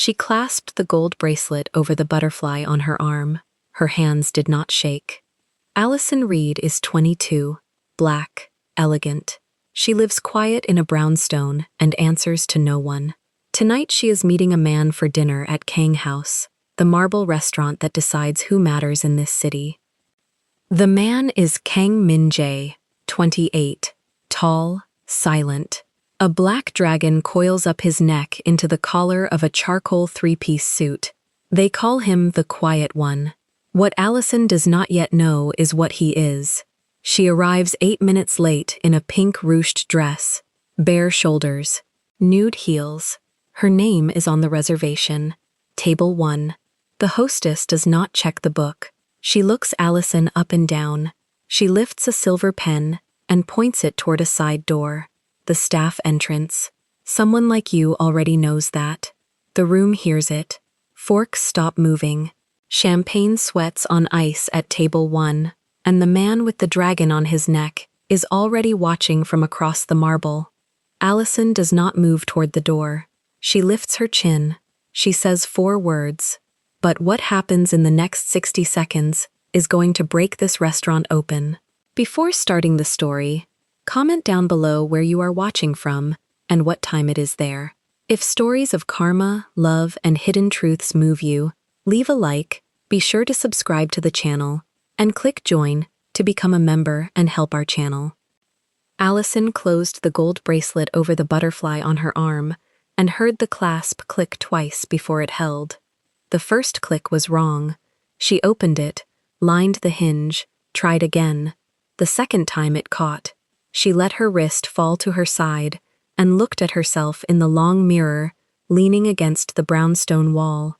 She clasped the gold bracelet over the butterfly on her arm. Her hands did not shake. Allison Reed is 22, black, elegant. She lives quiet in a brownstone and answers to no one. Tonight she is meeting a man for dinner at Kang House, the marble restaurant that decides who matters in this city. The man is Kang Min-jae, 28, tall, silent. A black dragon coils up his neck into the collar of a charcoal three-piece suit. They call him the Quiet One. What Allison does not yet know is what he is. She arrives 8 minutes late in a pink ruched dress, bare shoulders, nude heels. Her name is on the reservation, Table 1. The hostess does not check the book. She looks Allison up and down. She lifts a silver pen and points it toward a side door. The staff entrance. Someone like you already knows that. The room hears it. Forks stop moving. Champagne sweats on ice at Table 1, and the man with the dragon on his neck is already watching from across the marble. Allison does not move toward the door. She lifts her chin. She says 4 words. But what happens in the next 60 seconds is going to break this restaurant open. Before starting the story, comment down below where you are watching from and what time it is there. If stories of karma, love, and hidden truths move you, leave a like, be sure to subscribe to the channel, and click join to become a member and help our channel. Allison closed the gold bracelet over the butterfly on her arm and heard the clasp click twice before it held. The first click was wrong. She opened it, lined the hinge, tried again. The second time it caught. She let her wrist fall to her side and looked at herself in the long mirror, leaning against the brownstone wall.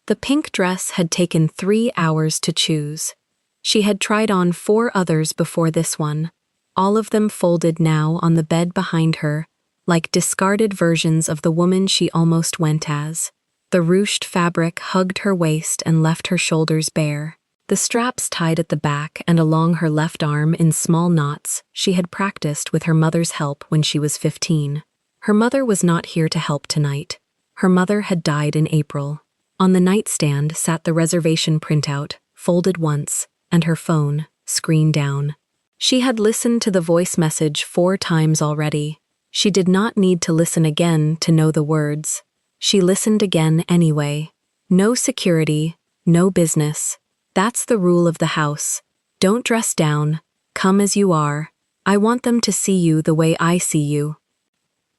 The pink dress had taken 3 hours to choose. She had tried on 4 others before this one, all of them folded now on the bed behind her, like discarded versions of the woman she almost went as. The ruched fabric hugged her waist and left her shoulders bare. The straps tied at the back and along her left arm in small knots she had practiced with her mother's help when she was 15. Her mother was not here to help tonight. Her mother had died in April. On the nightstand sat the reservation printout, folded once, and her phone, screen down. She had listened to the voice message 4 times already. She did not need to listen again to know the words. She listened again anyway. No security, no business. That's the rule of the house. Don't dress down. Come as you are. I want them to see you the way I see you.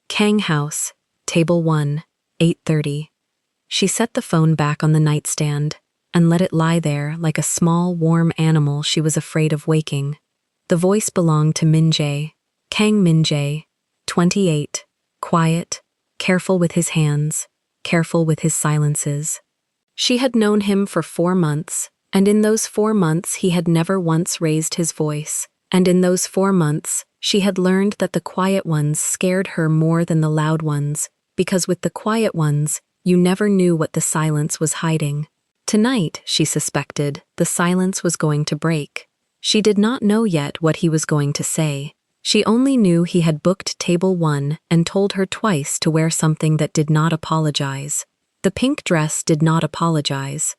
Kang House, Table 1, 8:30. She set the phone back on the nightstand and let it lie there like a small, warm animal she was afraid of waking. The voice belonged to Min-jae, Kang Min-jae, 28, quiet, careful with his hands, careful with his silences. She had known him for 4 months, and in those 4 months he had never once raised his voice, and in those 4 months she had learned that the quiet ones scared her more than the loud ones, because with the quiet ones, you never knew what the silence was hiding. Tonight, she suspected, the silence was going to break. She did not know yet what he was going to say. She only knew he had booked Table 1 and told her twice to wear something that did not apologize. The pink dress did not apologize.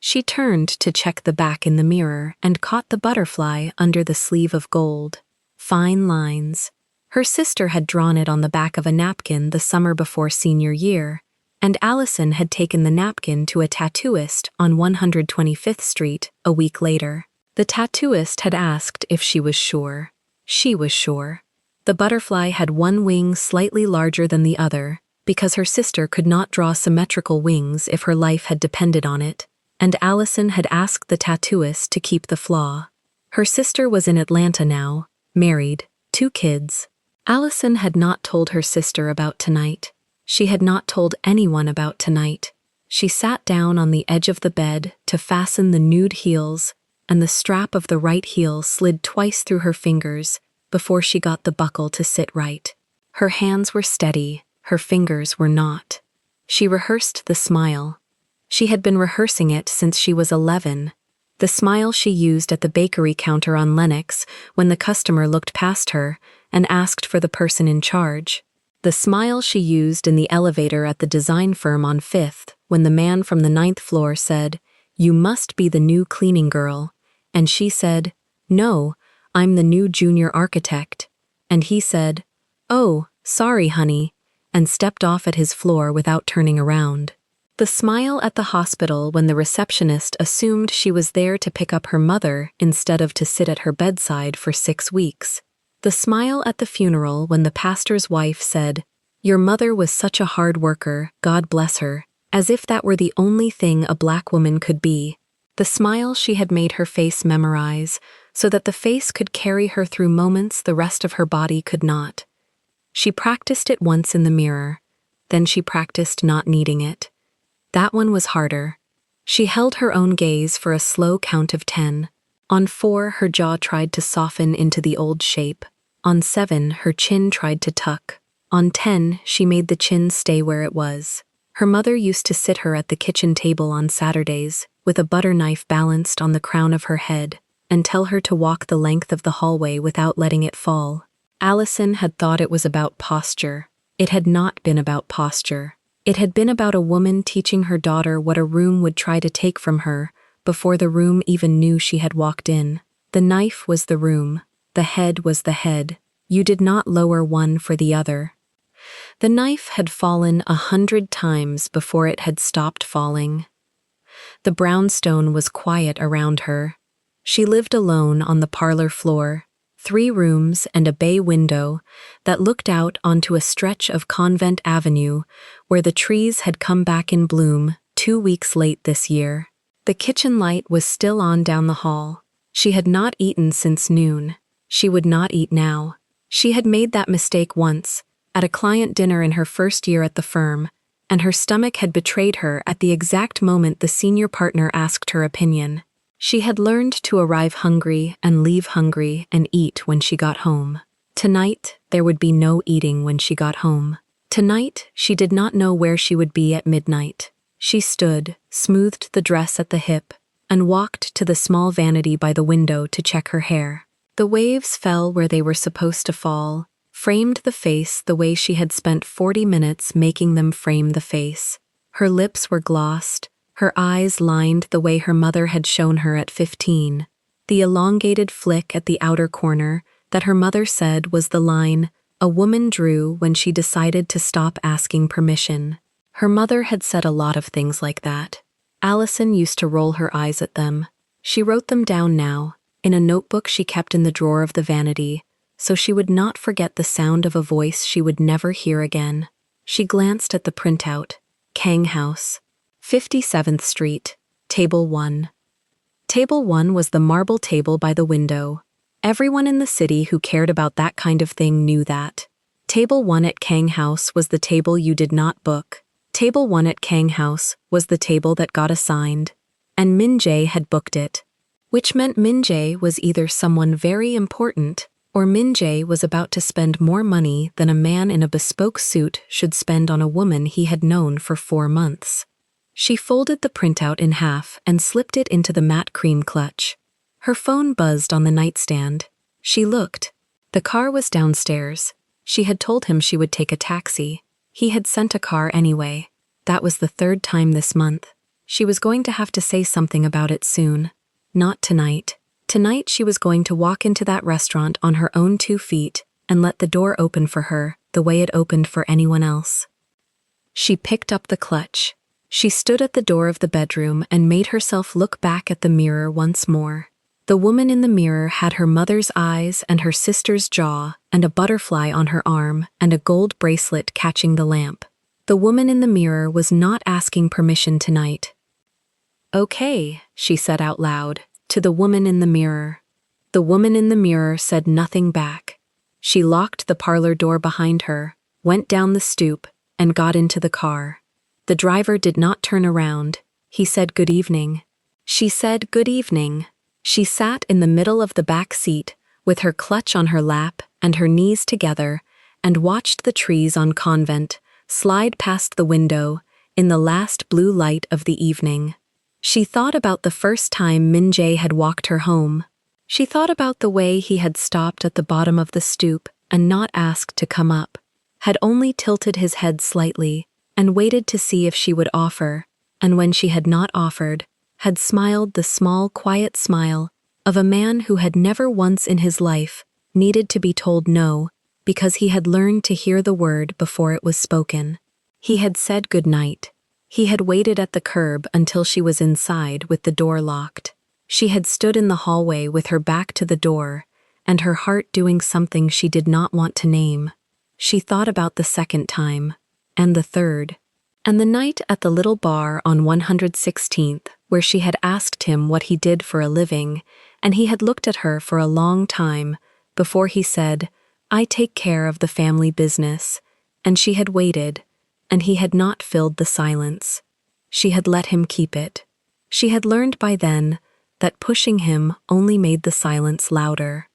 She turned to check the back in the mirror and caught the butterfly under the sleeve of gold. Fine lines. Her sister had drawn it on the back of a napkin the summer before senior year, and Allison had taken the napkin to a tattooist on 125th Street a week later. The tattooist had asked if she was sure. She was sure. The butterfly had one wing slightly larger than the other, because her sister could not draw symmetrical wings if her life had depended on it, and Allison had asked the tattooist to keep the flaw. Her sister was in Atlanta now, married, 2 kids. Allison had not told her sister about tonight. She had not told anyone about tonight. She sat down on the edge of the bed to fasten the nude heels, and the strap of the right heel slid twice through her fingers before she got the buckle to sit right. Her hands were steady, her fingers were not. She rehearsed the smile. She had been rehearsing it since she was 11. The smile she used at the bakery counter on Lenox when the customer looked past her and asked for the person in charge. The smile she used in the elevator at the design firm on 5th when the man from the 9th floor said, "You must be the new cleaning girl," and she said, "No, I'm the new junior architect," and he said, "Oh, sorry, honey," and stepped off at his floor without turning around. The smile at the hospital when the receptionist assumed she was there to pick up her mother instead of to sit at her bedside for 6 weeks. The smile at the funeral when the pastor's wife said, "Your mother was such a hard worker, God bless her," as if that were the only thing a black woman could be. The smile she had made her face memorize, so that the face could carry her through moments the rest of her body could not. She practiced it once in the mirror, then she practiced not needing it. That one was harder. She held her own gaze for a slow count of 10. On 4, her jaw tried to soften into the old shape. On 7, her chin tried to tuck. On 10, she made the chin stay where it was. Her mother used to sit her at the kitchen table on Saturdays, with a butter knife balanced on the crown of her head, and tell her to walk the length of the hallway without letting it fall. Allison had thought it was about posture. It had not been about posture. It had been about a woman teaching her daughter what a room would try to take from her before the room even knew she had walked in. The knife was the room. The head was the head. You did not lower one for the other. The knife had fallen 100 times before it had stopped falling. The brownstone was quiet around her. She lived alone on the parlor floor, 3 rooms and a bay window that looked out onto a stretch of Convent Avenue where the trees had come back in bloom 2 weeks late this year. The kitchen light was still on down the hall. She had not eaten since noon. She would not eat now. She had made that mistake once, at a client dinner in her first year at the firm, and her stomach had betrayed her at the exact moment the senior partner asked her opinion. She had learned to arrive hungry and leave hungry and eat when she got home. Tonight, there would be no eating when she got home. Tonight, she did not know where she would be at midnight. She stood, smoothed the dress at the hip, and walked to the small vanity by the window to check her hair. The waves fell where they were supposed to fall, framed the face the way she had spent 40 minutes making them frame the face. Her lips were glossed, her eyes lined the way her mother had shown her at 15. The elongated flick at the outer corner that her mother said was the line a woman drew when she decided to stop asking permission. Her mother had said a lot of things like that. Allison used to roll her eyes at them. She wrote them down now, in a notebook she kept in the drawer of the vanity, so she would not forget the sound of a voice she would never hear again. She glanced at the printout. Kang House, 57th Street, Table 1. Table 1 was the marble table by the window. Everyone in the city who cared about that kind of thing knew that. Table 1 at Kang House was the table you did not book. Table 1 at Kang House was the table that got assigned, and Min Jae had booked it, which meant Min Jae was either someone very important or Min Jae was about to spend more money than a man in a bespoke suit should spend on a woman he had known for 4 months. She folded the printout in half and slipped it into the matte cream clutch. Her phone buzzed on the nightstand. She looked. The car was downstairs. She had told him she would take a taxi. He had sent a car anyway. That was the 3rd time this month. She was going to have to say something about it soon. Not tonight. Tonight she was going to walk into that restaurant on her own 2 feet and let the door open for her the way it opened for anyone else. She picked up the clutch. She stood at the door of the bedroom and made herself look back at the mirror once more. The woman in the mirror had her mother's eyes and her sister's jaw and a butterfly on her arm and a gold bracelet catching the lamp. The woman in the mirror was not asking permission tonight. "Okay," she said out loud, to the woman in the mirror. The woman in the mirror said nothing back. She locked the parlor door behind her, went down the stoop, and got into the car. The driver did not turn around. He said good evening. She said good evening. She sat in the middle of the back seat, with her clutch on her lap and her knees together, and watched the trees on Convent slide past the window in the last blue light of the evening. She thought about the first time Min Jae had walked her home. She thought about the way he had stopped at the bottom of the stoop and not asked to come up. had only tilted his head slightly and waited to see if she would offer, and when she had not offered, had smiled the small, quiet smile of a man who had never once in his life needed to be told no because he had learned to hear the word before it was spoken. He had said good night. He had waited at the curb until she was inside with the door locked. She had stood in the hallway with her back to the door, and her heart doing something she did not want to name. She thought about the second time, and the third, and the night at the little bar on 116th, where she had asked him what he did for a living, and he had looked at her for a long time before he said, "I take care of the family business," and she had waited, and he had not filled the silence. She had let him keep it. She had learned by then that pushing him only made the silence louder.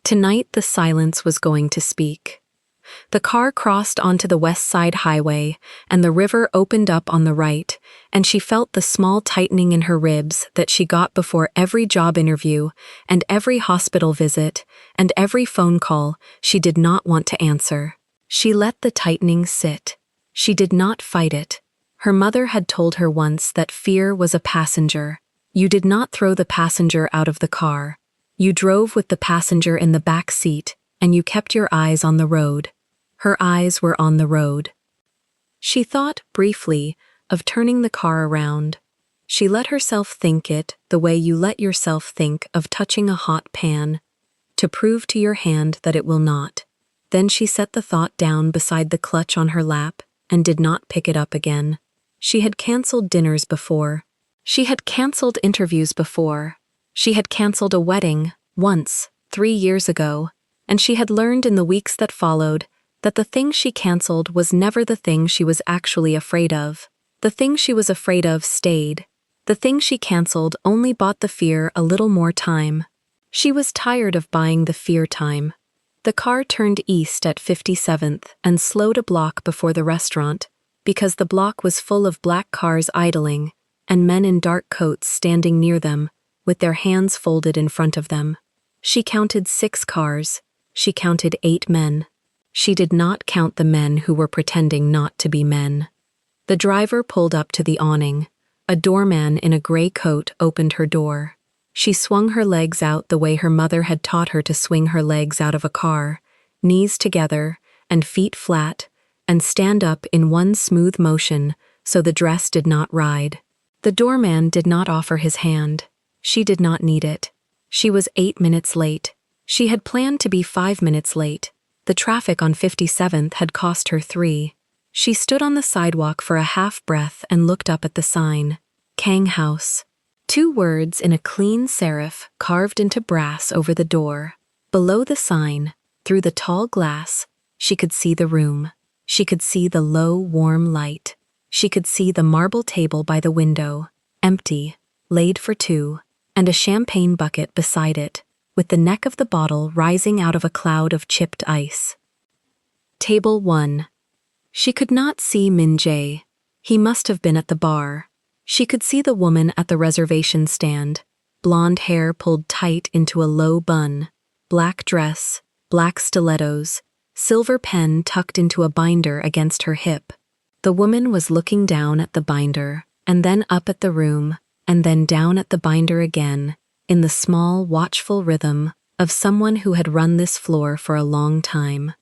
Tonight the silence was going to speak. The car crossed onto the West Side Highway, and the river opened up on the right, and she felt the small tightening in her ribs that she got before every job interview, and every hospital visit, and every phone call she did not want to answer. She let the tightening sit. She did not fight it. Her mother had told her once that fear was a passenger. You did not throw the passenger out of the car. You drove with the passenger in the back seat, and you kept your eyes on the road. Her eyes were on the road. She thought, briefly, of turning the car around. She let herself think it the way you let yourself think of touching a hot pan, to prove to your hand that it will not. Then she set the thought down beside the clutch on her lap and did not pick it up again. She had canceled dinners before. She had canceled interviews before. She had canceled a wedding, once, 3 years ago, and she had learned in the weeks that followed that the thing she canceled was never the thing she was actually afraid of. The thing she was afraid of stayed. The thing she canceled only bought the fear a little more time. She was tired of buying the fear time. The car turned east at 57th and slowed a block before the restaurant, because the block was full of black cars idling, and men in dark coats standing near them, with their hands folded in front of them. She counted 6 cars. She counted 8 men. She did not count the men who were pretending not to be men. The driver pulled up to the awning. A doorman in a gray coat opened her door. She swung her legs out the way her mother had taught her to swing her legs out of a car, knees together and feet flat, and stand up in one smooth motion so the dress did not ride. The doorman did not offer his hand. She did not need it. She was 8 minutes late. She had planned to be 5 minutes late. The traffic on 57th had cost her 3. She stood on the sidewalk for a half breath and looked up at the sign. Kang House. 2 words in a clean serif carved into brass over the door. Below the sign, through the tall glass, she could see the room. She could see the low, warm light. She could see the marble table by the window, empty, laid for 2, and a champagne bucket beside it, with the neck of the bottle rising out of a cloud of chipped ice. Table 1. She could not see Min Jae. He must have been at the bar. She could see the woman at the reservation stand, blonde hair pulled tight into a low bun, black dress, black stilettos, silver pen tucked into a binder against her hip. The woman was looking down at the binder, and then up at the room, and then down at the binder again, in the small, watchful rhythm of someone who had run this floor for a long time.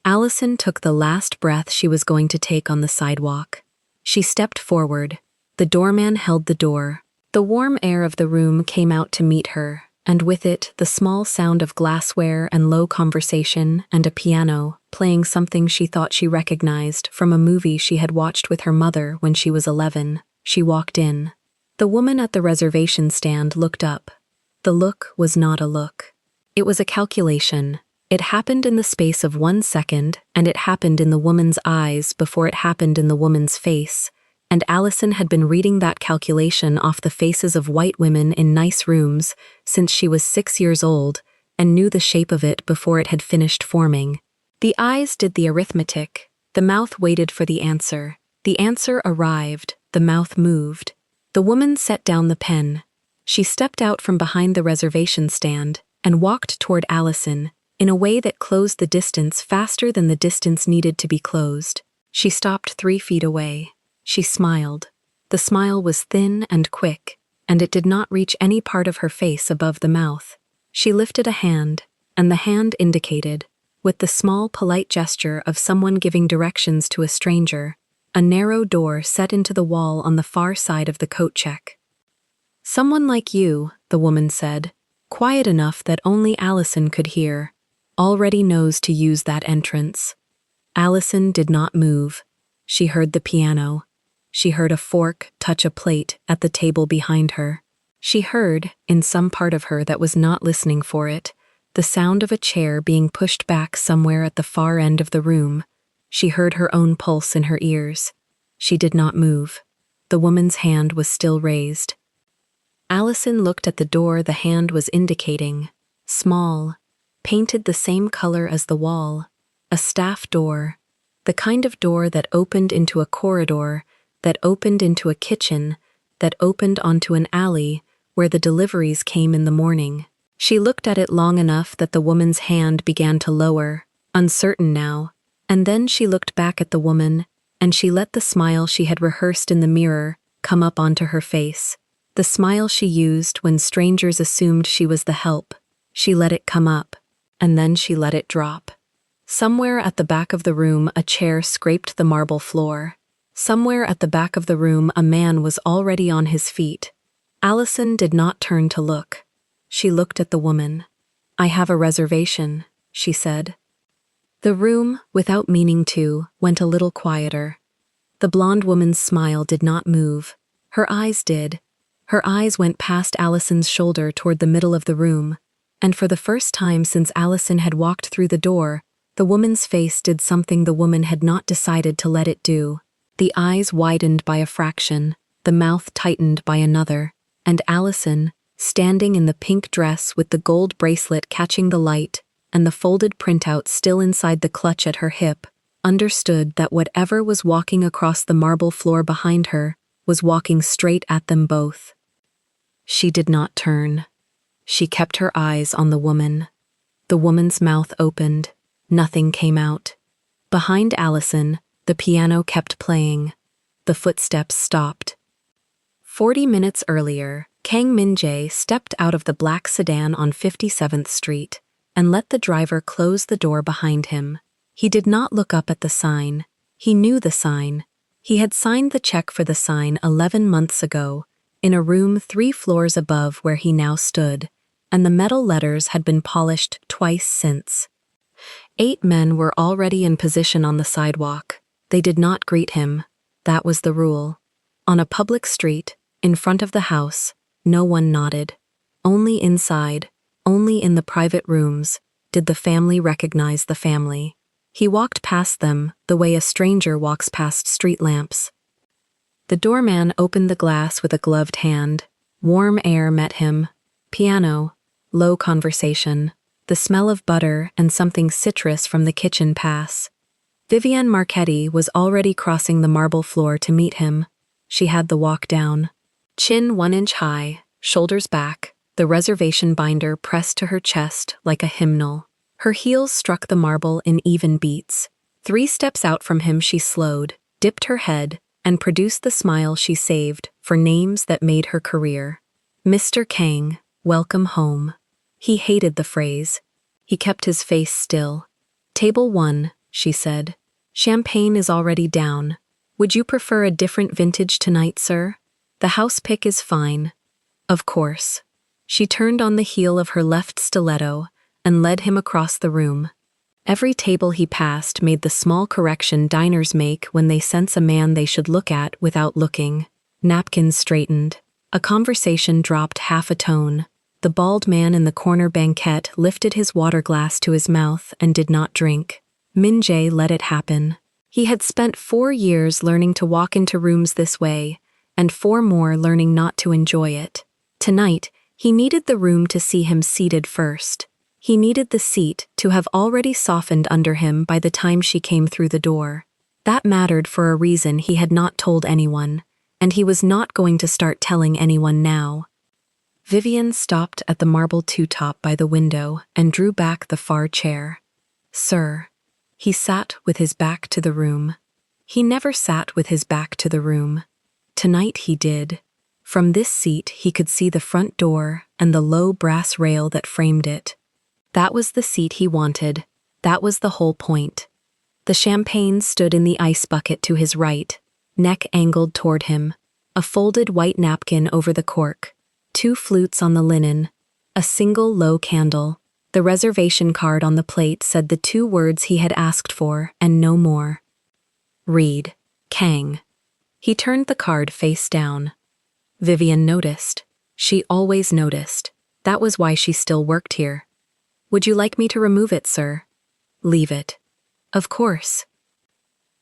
Allison took the last breath she was going to take on the sidewalk. She stepped forward. The doorman held the door. The warm air of the room came out to meet her, and with it the small sound of glassware and low conversation and a piano playing something she thought she recognized from a movie she had watched with her mother when she was 11. She walked in. The woman at the reservation stand looked up. The look was not a look. It was a calculation. It happened in the space of 1 second, and it happened in the woman's eyes before it happened in the woman's face, and Allison had been reading that calculation off the faces of white women in nice rooms since she was 6 years old and knew the shape of it before it had finished forming. The eyes did the arithmetic. The mouth waited for the answer. The answer arrived. The mouth moved. The woman set down the pen. She stepped out from behind the reservation stand and walked toward Allison, in a way that closed the distance faster than the distance needed to be closed. She stopped 3 feet away. She smiled. The smile was thin and quick, and it did not reach any part of her face above the mouth. She lifted a hand, and the hand indicated, with the small, polite gesture of someone giving directions to a stranger, a narrow door set into the wall on the far side of the coat check. "Someone like you," the woman said, quiet enough that only Allison could hear, "already knows to use that entrance." Allison did not move. She heard the piano. She heard a fork touch a plate at the table behind her. She heard, in some part of her that was not listening for it, the sound of a chair being pushed back somewhere at the far end of the room. She heard her own pulse in her ears. She did not move. The woman's hand was still raised. Allison looked at the door the hand was indicating. Small, painted the same color as the wall. A staff door. The kind of door that opened into a corridor, that opened into a kitchen, that opened onto an alley where the deliveries came in the morning. She looked at it long enough that the woman's hand began to lower, uncertain now, and then she looked back at the woman, and she let the smile she had rehearsed in the mirror come up onto her face. The smile she used when strangers assumed she was the help. She let it come up, and then she let it drop. Somewhere at the back of the room a chair scraped the marble floor. Somewhere at the back of the room a man was already on his feet. Allison did not turn to look. She looked at the woman. "I have a reservation," she said. The room, without meaning to, went a little quieter. The blonde woman's smile did not move. Her eyes did. Her eyes went past Allison's shoulder toward the middle of the room, and for the first time since Allison had walked through the door, the woman's face did something the woman had not decided to let it do. The eyes widened by a fraction, the mouth tightened by another, and Allison, standing in the pink dress with the gold bracelet catching the light and the folded printout still inside the clutch at her hip, understood that whatever was walking across the marble floor behind her was walking straight at them both. She did not turn. She kept her eyes on the woman. The woman's mouth opened. Nothing came out. Behind Allison, the piano kept playing. The footsteps stopped. 40 minutes earlier, Kang Min-jae stepped out of the black sedan on 57th Street and let the driver close the door behind him. He did not look up at the sign. He knew the sign. He had signed the check for the sign 11 months ago, in a room 3 floors above where he now stood, and the metal letters had been polished twice since. 8 men were already in position on the sidewalk. They did not greet him. That was the rule. On a public street, in front of the house, no one nodded. Only inside, only in the private rooms, did the family recognize the family. He walked past them the way a stranger walks past street lamps. The doorman opened the glass with a gloved hand. Warm air met him. Piano, low conversation, the smell of butter and something citrus from the kitchen pass. Vivienne Marchetti was already crossing the marble floor to meet him. She had the walk down. Chin 1 inch high, shoulders back, the reservation binder pressed to her chest like a hymnal. Her heels struck the marble in even beats. 3 steps out from him she slowed, dipped her head, and produced the smile she saved for names that made her career. "Mr. Kang, welcome home." He hated the phrase. He kept his face still. "Table 1, she said. "Champagne is already down. Would you prefer a different vintage tonight, sir? The house pick is fine." "Of course." She turned on the heel of her left stiletto and led him across the room. Every table he passed made the small correction diners make when they sense a man they should look at without looking. Napkins straightened. A conversation dropped half a tone. The bald man in the corner banquette lifted his water glass to his mouth and did not drink. Min-jae let it happen. He had spent 4 years learning to walk into rooms this way, and 4 more learning not to enjoy it. Tonight, he needed the room to see him seated first. He needed the seat to have already softened under him by the time she came through the door. That mattered for a reason he had not told anyone, and he was not going to start telling anyone now. Vivian stopped at the marble two-top by the window and drew back the far chair. "Sir." He sat with his back to the room. He never sat with his back to the room. Tonight he did. From this seat he could see the front door and the low brass rail that framed it. That was the seat he wanted. That was the whole point. The champagne stood in the ice bucket to his right, neck angled toward him, a folded white napkin over the cork, 2 flutes on the linen, a single low candle. The reservation card on the plate said the 2 words he had asked for and no more. Reed. Kang. He turned the card face down. Vivian noticed. She always noticed. That was why she still worked here. "Would you like me to remove it, sir?" "Leave it." "Of course."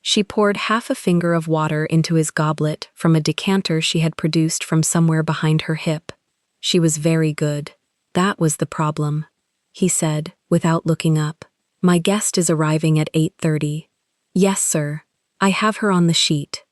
She poured half a finger of water into his goblet from a decanter she had produced from somewhere behind her hip. She was very good. That was the problem. He said, without looking up. "My guest is arriving at 8:30. "Yes, sir. I have her on the sheet."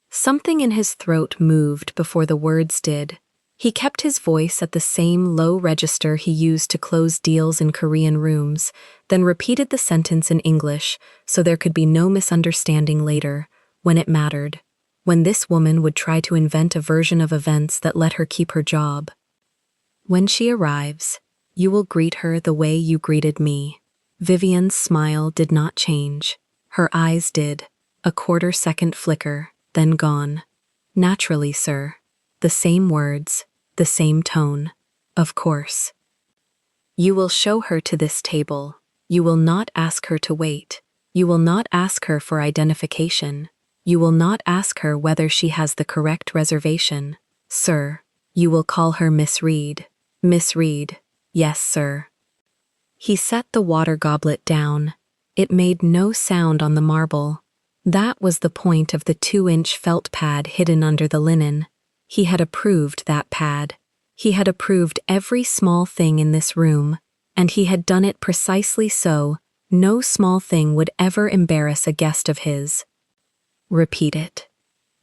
Something in his throat moved before the words did. He kept his voice at the same low register he used to close deals in Korean rooms, then repeated the sentence in English so there could be no misunderstanding later, when it mattered, when this woman would try to invent a version of events that let her keep her job. "When she arrives, you will greet her the way you greeted me." Vivian's smile did not change. Her eyes did. A quarter-second flicker, then gone. "Naturally, sir." The same words, the same tone. "Of course." "You will show her to this table. You will not ask her to wait. You will not ask her for identification. You will not ask her whether she has the correct reservation. Sir, you will call her Miss Reed." "Miss Reed." "Yes, sir." He set the water goblet down. It made no sound on the marble. That was the point of the 2-inch felt pad hidden under the linen. He had approved that pad. He had approved every small thing in this room, and he had done it precisely so no small thing would ever embarrass a guest of his. "Repeat it."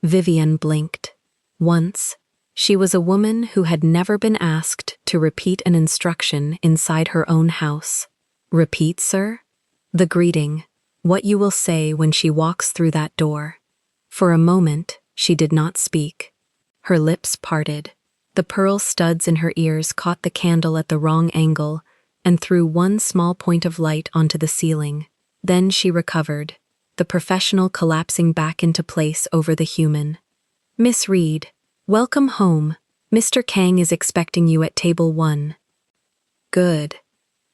Vivian blinked. Once, she was a woman who had never been asked to repeat an instruction inside her own house. "Repeat, sir?" "The greeting. What you will say when she walks through that door." For a moment, she did not speak. Her lips parted. The pearl studs in her ears caught the candle at the wrong angle and threw one small point of light onto the ceiling. Then she recovered, the professional collapsing back into place over the human. "Miss Reed, welcome home. Mr. Kang is expecting you at table 1. "Good."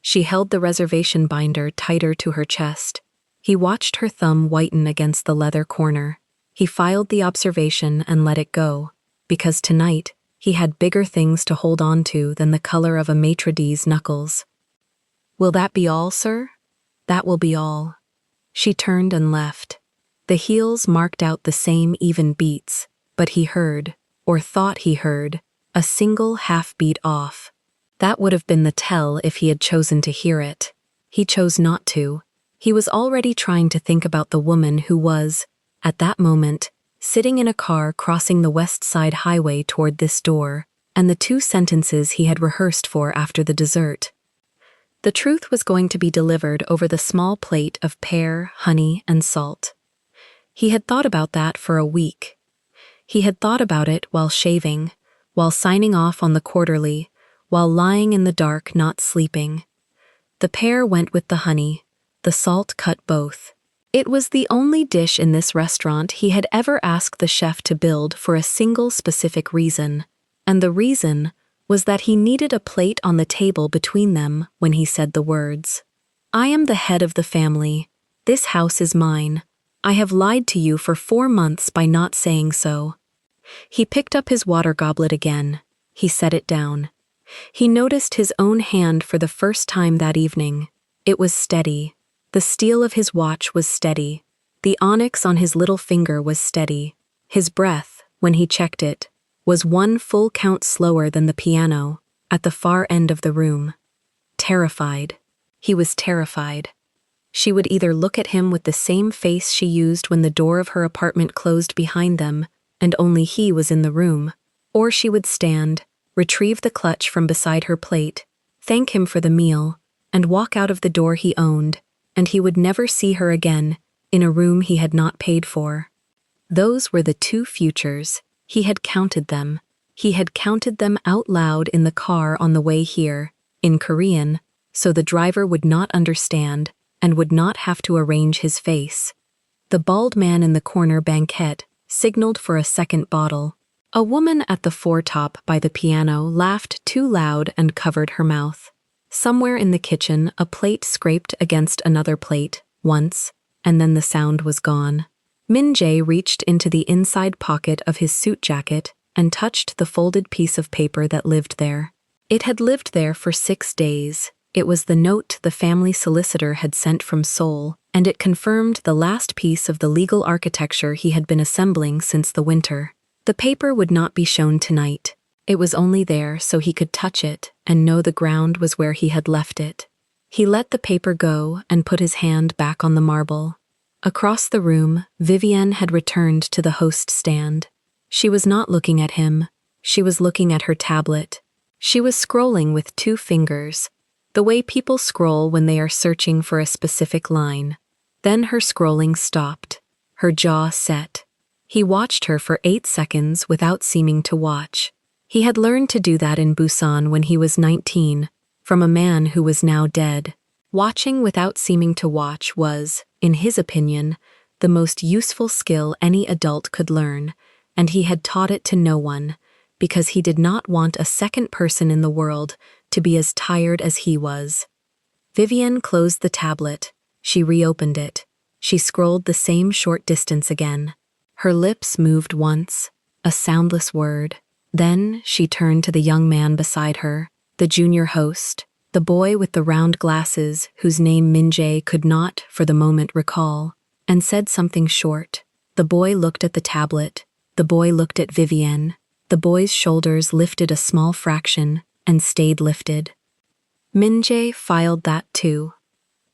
She held the reservation binder tighter to her chest. He watched her thumb whiten against the leather corner. He filed the observation and let it go, because tonight he had bigger things to hold on to than the color of a maitre d's knuckles. "Will that be all, sir?" "That will be all." She turned and left. The heels marked out the same even beats, but he heard, or thought he heard, a single half beat off. That would have been the tell if he had chosen to hear it. He chose not to. He was already trying to think about the woman who was, at that moment, sitting in a car crossing the West Side Highway toward this door, and the 2 sentences he had rehearsed for after the dessert. The truth was going to be delivered over the small plate of pear, honey, and salt. He had thought about that for a week. He had thought about it while shaving, while signing off on the quarterly, while lying in the dark not sleeping. The pear went with the honey. The salt cut both. It was the only dish in this restaurant he had ever asked the chef to build for a single specific reason, and the reason was that he needed a plate on the table between them when he said the words. "I am the head of the family. This house is mine. I have lied to you for 4 months by not saying so." He picked up his water goblet again. He set it down. He noticed his own hand for the first time that evening. It was steady. The steel of his watch was steady. The onyx on his little finger was steady. His breath, when he checked it, was 1 full count slower than the piano, at the far end of the room. Terrified. He was terrified. She would either look at him with the same face she used when the door of her apartment closed behind them, and only he was in the room, or she would stand, retrieve the clutch from beside her plate, thank him for the meal, and walk out of the door he owned, and he would never see her again, in a room he had not paid for. Those were the two futures. He had counted them. He had counted them out loud in the car on the way here, in Korean, so the driver would not understand and would not have to arrange his face. The bald man in the corner banquette signaled for a second bottle. A woman at the foretop by the piano laughed too loud and covered her mouth. Somewhere in the kitchen, a plate scraped against another plate, once, and then the sound was gone. Min-jae reached into the inside pocket of his suit jacket and touched the folded piece of paper that lived there. It had lived there for 6 days. It was the note the family solicitor had sent from Seoul, and it confirmed the last piece of the legal architecture he had been assembling since the winter. The paper would not be shown tonight. It was only there so he could touch it and know the ground was where he had left it. He let the paper go and put his hand back on the marble. Across the room, Vivienne had returned to the host stand. She was not looking at him. She was looking at her tablet. She was scrolling with 2 fingers, the way people scroll when they are searching for a specific line. Then her scrolling stopped. Her jaw set. He watched her for 8 seconds without seeming to watch. He had learned to do that in Busan when he was 19, from a man who was now dead. Watching without seeming to watch was, in his opinion, the most useful skill any adult could learn, and he had taught it to no one, because he did not want a second person in the world to be as tired as he was. Vivienne closed the tablet. She reopened it. She scrolled the same short distance again. Her lips moved once, a soundless word. Then she turned to the young man beside her, the junior host, the boy with the round glasses whose name Min-jae could not, for the moment, recall, and said something short. The boy looked at the tablet. The boy looked at Vivienne. The boy's shoulders lifted a small fraction and stayed lifted. Min-jae filed that too.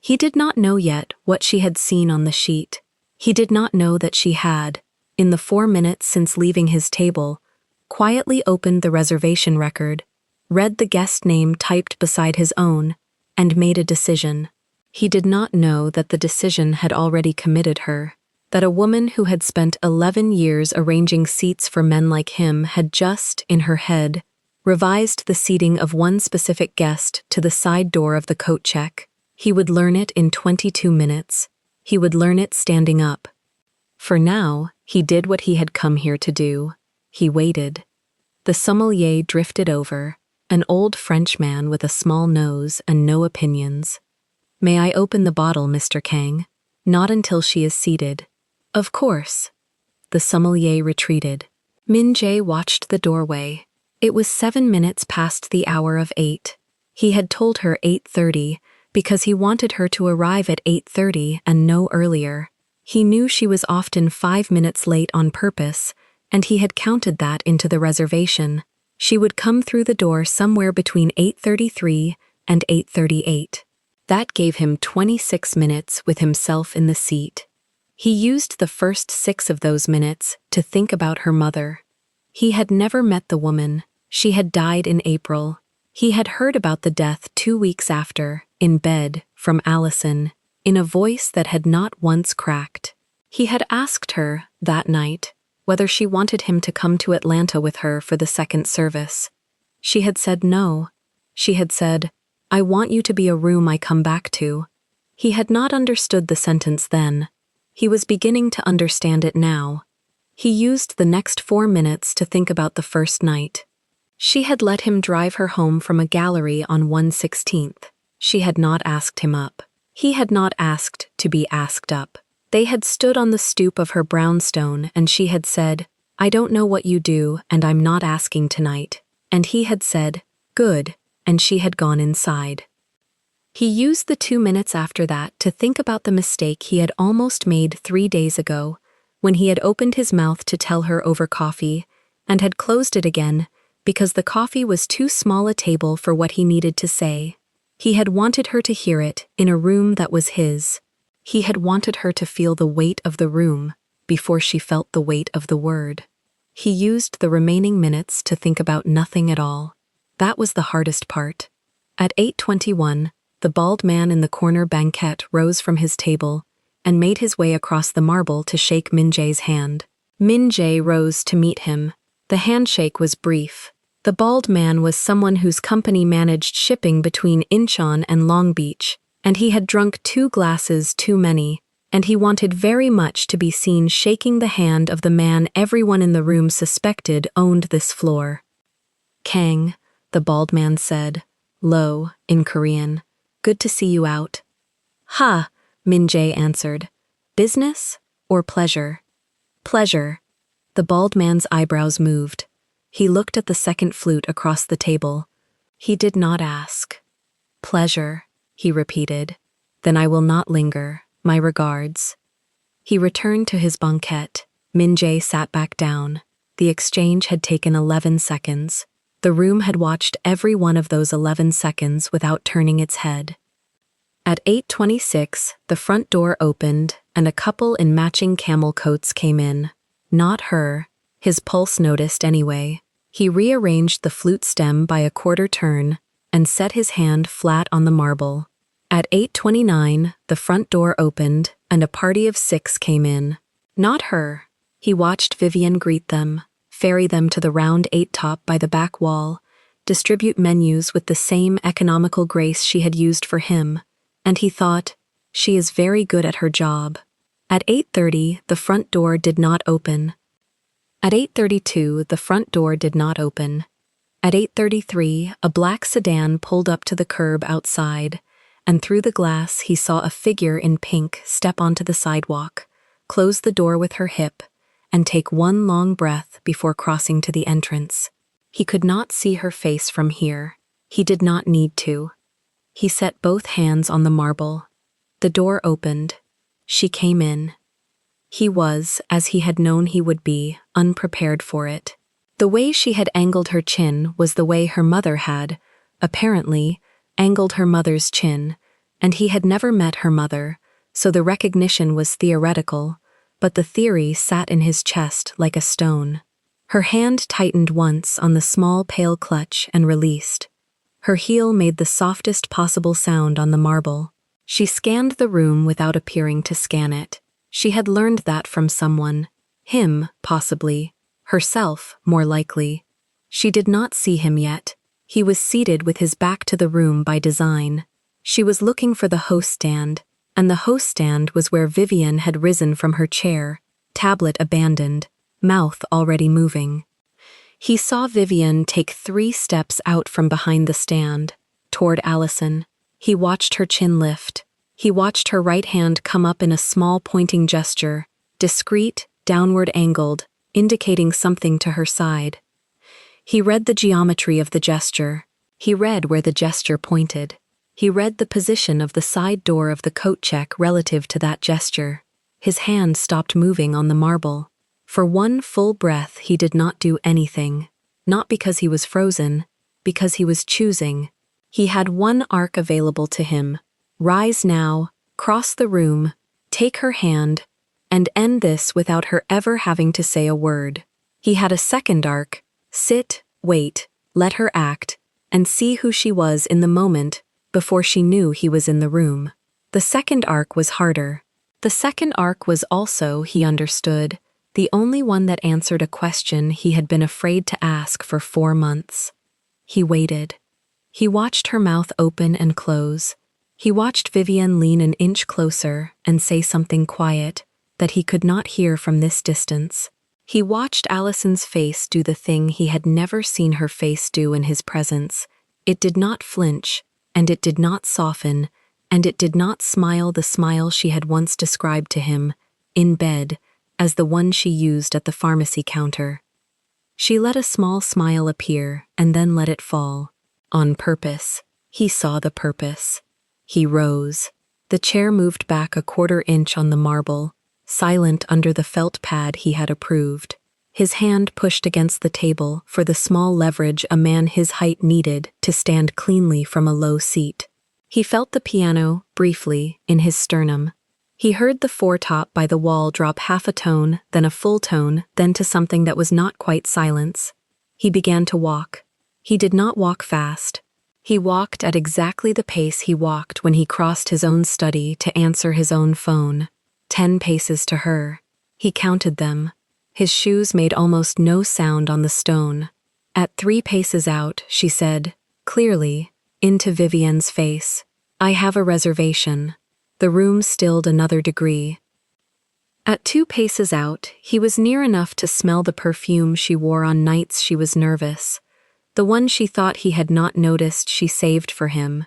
He did not know yet what she had seen on the sheet. He did not know that she had, in the 4 minutes since leaving his table, quietly opened the reservation record, read the guest name typed beside his own, and made a decision. He did not know that the decision had already committed her, that a woman who had spent 11 years arranging seats for men like him had just, in her head, revised the seating of one specific guest to the side door of the coat check. He would learn it in 22 minutes. He would learn it standing up. For now, he did what he had come here to do. He waited. The sommelier drifted over, an old Frenchman with a small nose and no opinions. "May I open the bottle, Mr. Kang?" "Not until she is seated." "Of course." The sommelier retreated. Min-jae watched the doorway. It was 7 minutes past the hour of 8. He had told her 8:30 because he wanted her to arrive at 8:30 and no earlier. He knew she was often 5 minutes late on purpose, and he had counted that into the reservation. She would come through the door somewhere between 8:33 and 8:38. That gave him 26 minutes with himself in the seat. He used the first 6 of those minutes to think about her mother. He had never met the woman. She had died in April. He had heard about the death 2 weeks after, in bed, from Allison, in a voice that had not once cracked. He had asked her, that night, whether she wanted him to come to Atlanta with her for the second service. She had said no. She had said, "I want you to be a room I come back to." He had not understood the sentence then. He was beginning to understand it now. He used the next 4 minutes to think about the first night. She had let him drive her home from a gallery on 1/16. She had not asked him up. He had not asked to be asked up. They had stood on the stoop of her brownstone and she had said, "I don't know what you do and I'm not asking tonight." And he had said, "Good," and she had gone inside. He used the 2 minutes after that to think about the mistake he had almost made 3 days ago, when he had opened his mouth to tell her over coffee, and had closed it again because the coffee was too small a table for what he needed to say. He had wanted her to hear it in a room that was his. He had wanted her to feel the weight of the room before she felt the weight of the word. He used the remaining minutes to think about nothing at all. That was the hardest part. At 8:21, the bald man in the corner banquette rose from his table and made his way across the marble to shake Min Jae's hand. Min Jae rose to meet him. The handshake was brief. The bald man was someone whose company managed shipping between Incheon and Long Beach, and he had drunk 2 glasses too many, and he wanted very much to be seen shaking the hand of the man everyone in the room suspected owned this floor. "Kang," the bald man said, low, in Korean. "Good to see you out." "Ha," Min Jae answered. "Business or pleasure?" "Pleasure." The bald man's eyebrows moved. He looked at the second flute across the table. He did not ask. "Pleasure," he repeated. "Then I will not linger. My regards." He returned to his banquette. Min Jae sat back down. The exchange had taken 11 seconds. The room had watched every one of those 11 seconds without turning its head. At 8:26, the front door opened and a couple in matching camel coats came in. Not her. His pulse noticed anyway. He rearranged the flute stem by a quarter turn and set his hand flat on the marble. At 8:29, the front door opened and a party of 6 came in. Not her. He watched Vivian greet them, ferry them to the round 8-top by the back wall, distribute menus with the same economical grace she had used for him, and he thought, she is very good at her job. At 8:30, the front door did not open. At 8:32, the front door did not open. At 8:33, a black sedan pulled up to the curb outside, and through the glass he saw a figure in pink step onto the sidewalk, close the door with her hip, and take one long breath before crossing to the entrance. He could not see her face from here. He did not need to. He set both hands on the marble. The door opened. She came in. He was, as he had known he would be, unprepared for it. The way she had angled her chin was the way her mother had, apparently, angled her mother's chin, and he had never met her mother, so the recognition was theoretical, but the theory sat in his chest like a stone. Her hand tightened once on the small pale clutch and released. Her heel made the softest possible sound on the marble. She scanned the room without appearing to scan it. She had learned that from someone. Him, possibly. Herself, more likely. She did not see him yet. He was seated with his back to the room by design. She was looking for the host stand, and the host stand was where Vivian had risen from her chair, tablet abandoned, mouth already moving. He saw Vivian take 3 steps out from behind the stand, toward Allison. He watched her chin lift. He watched her right hand come up in a small pointing gesture, discreet, downward angled, indicating something to her side. He read the geometry of the gesture. He read where the gesture pointed. He read the position of the side door of the coat check relative to that gesture. His hand stopped moving on the marble. For one full breath he did not do anything, not because he was frozen, because he was choosing. He had one arc available to him. Rise now, cross the room, take her hand, and end this without her ever having to say a word. He had a second arc. Sit, wait, let her act, and see who she was in the moment before she knew he was in the room. The second arc was harder. The second arc was also, he understood, the only one that answered a question he had been afraid to ask for 4 months. He waited. He watched her mouth open and close. He watched Vivian lean an inch closer and say something quiet that he could not hear from this distance. He watched Allison's face do the thing he had never seen her face do in his presence. It did not flinch, and it did not soften, and it did not smile the smile she had once described to him, in bed, as the one she used at the pharmacy counter. She let a small smile appear and then let it fall. On purpose. He saw the purpose. He rose. The chair moved back a quarter inch on the marble, silent under the felt pad he had approved. His hand pushed against the table for the small leverage a man his height needed to stand cleanly from a low seat. He felt the piano, briefly, in his sternum. He heard the foretop by the wall drop half a tone, then a full tone, then to something that was not quite silence. He began to walk. He did not walk fast. He walked at exactly the pace he walked when he crossed his own study to answer his own phone. 10 paces to her. He counted them. His shoes made almost no sound on the stone. At 3 paces out, she said, clearly, into Vivian's face, "I have a reservation." The room stilled another degree. At 2 paces out, he was near enough to smell the perfume she wore on nights she was nervous. The one she thought he had not noticed she saved for him.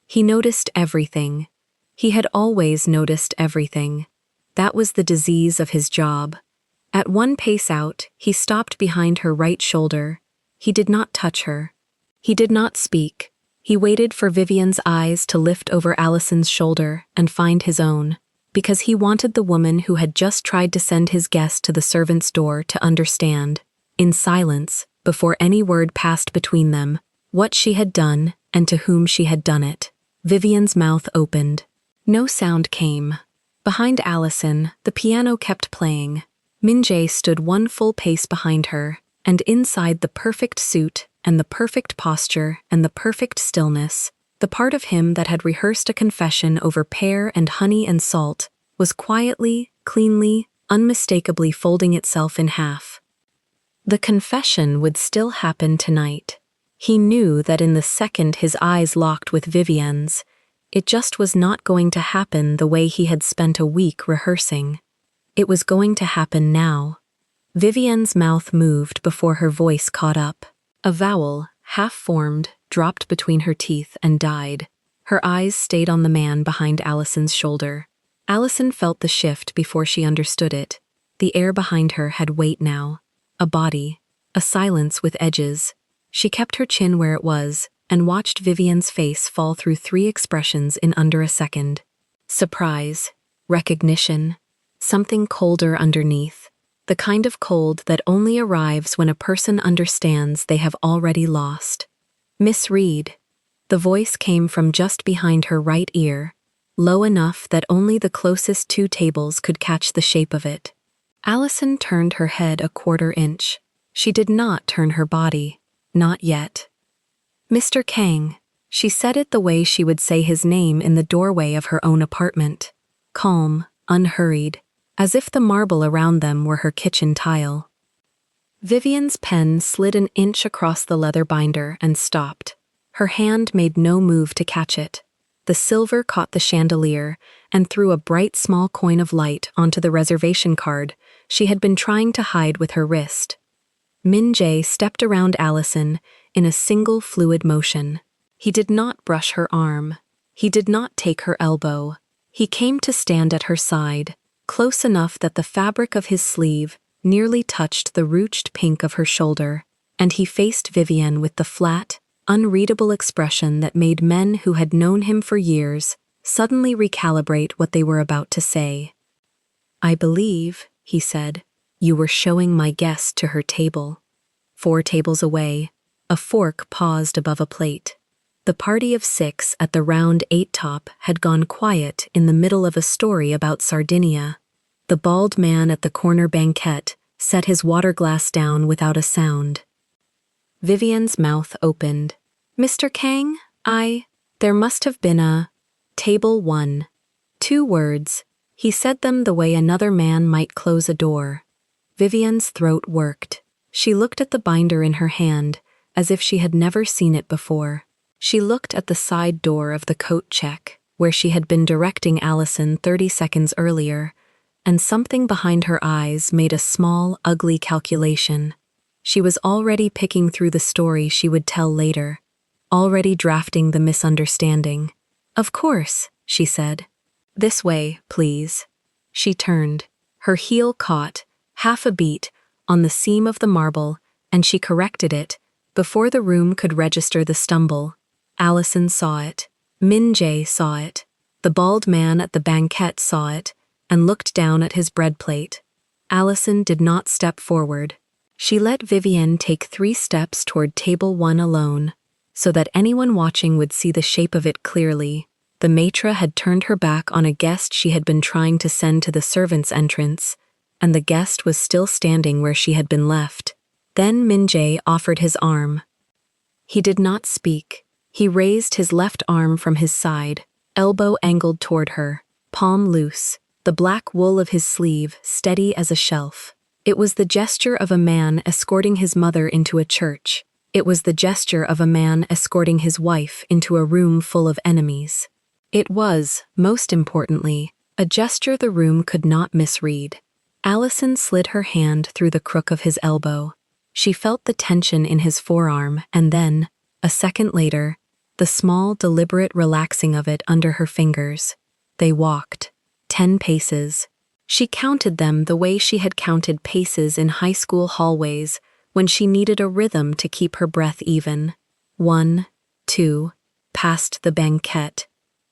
He noticed everything. He had always noticed everything. That was the disease of his job. At 1 pace out, he stopped behind her right shoulder. He did not touch her. He did not speak. He waited for Vivian's eyes to lift over Allison's shoulder and find his own, because he wanted the woman who had just tried to send his guest to the servant's door to understand, in silence, before any word passed between them, what she had done and to whom she had done it. Vivian's mouth opened. No sound came. Behind Allison, the piano kept playing. Min-jae stood 1 full pace behind her, and inside the perfect suit and the perfect posture and the perfect stillness, the part of him that had rehearsed a confession over pear and honey and salt was quietly, cleanly, unmistakably folding itself in half. The confession would still happen tonight. He knew that in the second his eyes locked with Vivian's, it just was not going to happen the way he had spent a week rehearsing. It was going to happen now. Vivian's mouth moved before her voice caught up. A vowel, half-formed, dropped between her teeth and died. Her eyes stayed on the man behind Allison's shoulder. Allison felt the shift before she understood it. The air behind her had weight now. A body. A silence with edges. She kept her chin where it was and watched Vivian's face fall through 3 expressions in under a second. Surprise. Recognition. Something colder underneath. The kind of cold that only arrives when a person understands they have already lost. "Miss Reed." The voice came from just behind her right ear, low enough that only the closest 2 tables could catch the shape of it. Allison turned her head a 1/4 inch. She did not turn her body. Not yet. "Mr. Kang." She said it the way she would say his name in the doorway of her own apartment. Calm, unhurried, as if the marble around them were her kitchen tile. Vivian's pen slid an inch across the leather binder and stopped. Her hand made no move to catch it. The silver caught the chandelier and threw a bright small coin of light onto the reservation card she had been trying to hide with her wrist. Min-jae stepped around Allison in a single fluid motion. He did not brush her arm. He did not take her elbow. He came to stand at her side, close enough that the fabric of his sleeve nearly touched the ruched pink of her shoulder, and he faced Vivian with the flat, unreadable expression that made men who had known him for years suddenly recalibrate what they were about to say. "I believe," he said, "you were showing my guest to her table." 4 tables away, a fork paused above a plate. The party of 6 at the round 8 top had gone quiet in the middle of a story about Sardinia. The bald man at the corner banquette set his water glass down without a sound. Vivian's mouth opened. "Mr. Kang, there must have been a table 1. 2 words. He said them the way another man might close a door." Vivian's throat worked. She looked at the binder in her hand as if she had never seen it before. She looked at the side door of the coat check, where she had been directing Allison 30 seconds earlier, and something behind her eyes made a small, ugly calculation. She was already picking through the story she would tell later, already drafting the misunderstanding. "Of course," she said. "This way, please." She turned. Her heel caught, half a beat, on the seam of the marble, and she corrected it. Before the room could register the stumble, Allison saw it. Min-jae saw it. The bald man at the banquette saw it, and looked down at his bread plate. Allison did not step forward. She let Vivian take 3 steps toward table 1 alone, so that anyone watching would see the shape of it clearly, The maître had turned her back on a guest she had been trying to send to the servants' entrance, and the guest was still standing where she had been left. Then Min-jae offered his arm. He did not speak. He raised his left arm from his side, elbow angled toward her, palm loose, the black wool of his sleeve steady as a shelf. It was the gesture of a man escorting his mother into a church. It was the gesture of a man escorting his wife into a room full of enemies. It was, most importantly, a gesture the room could not misread. Allison slid her hand through the crook of his elbow. She felt the tension in his forearm and then, a second later, the small, deliberate relaxing of it under her fingers. They walked. 10 paces. She counted them the way she had counted paces in high school hallways when she needed a rhythm to keep her breath even. 1, 2, past the banquette.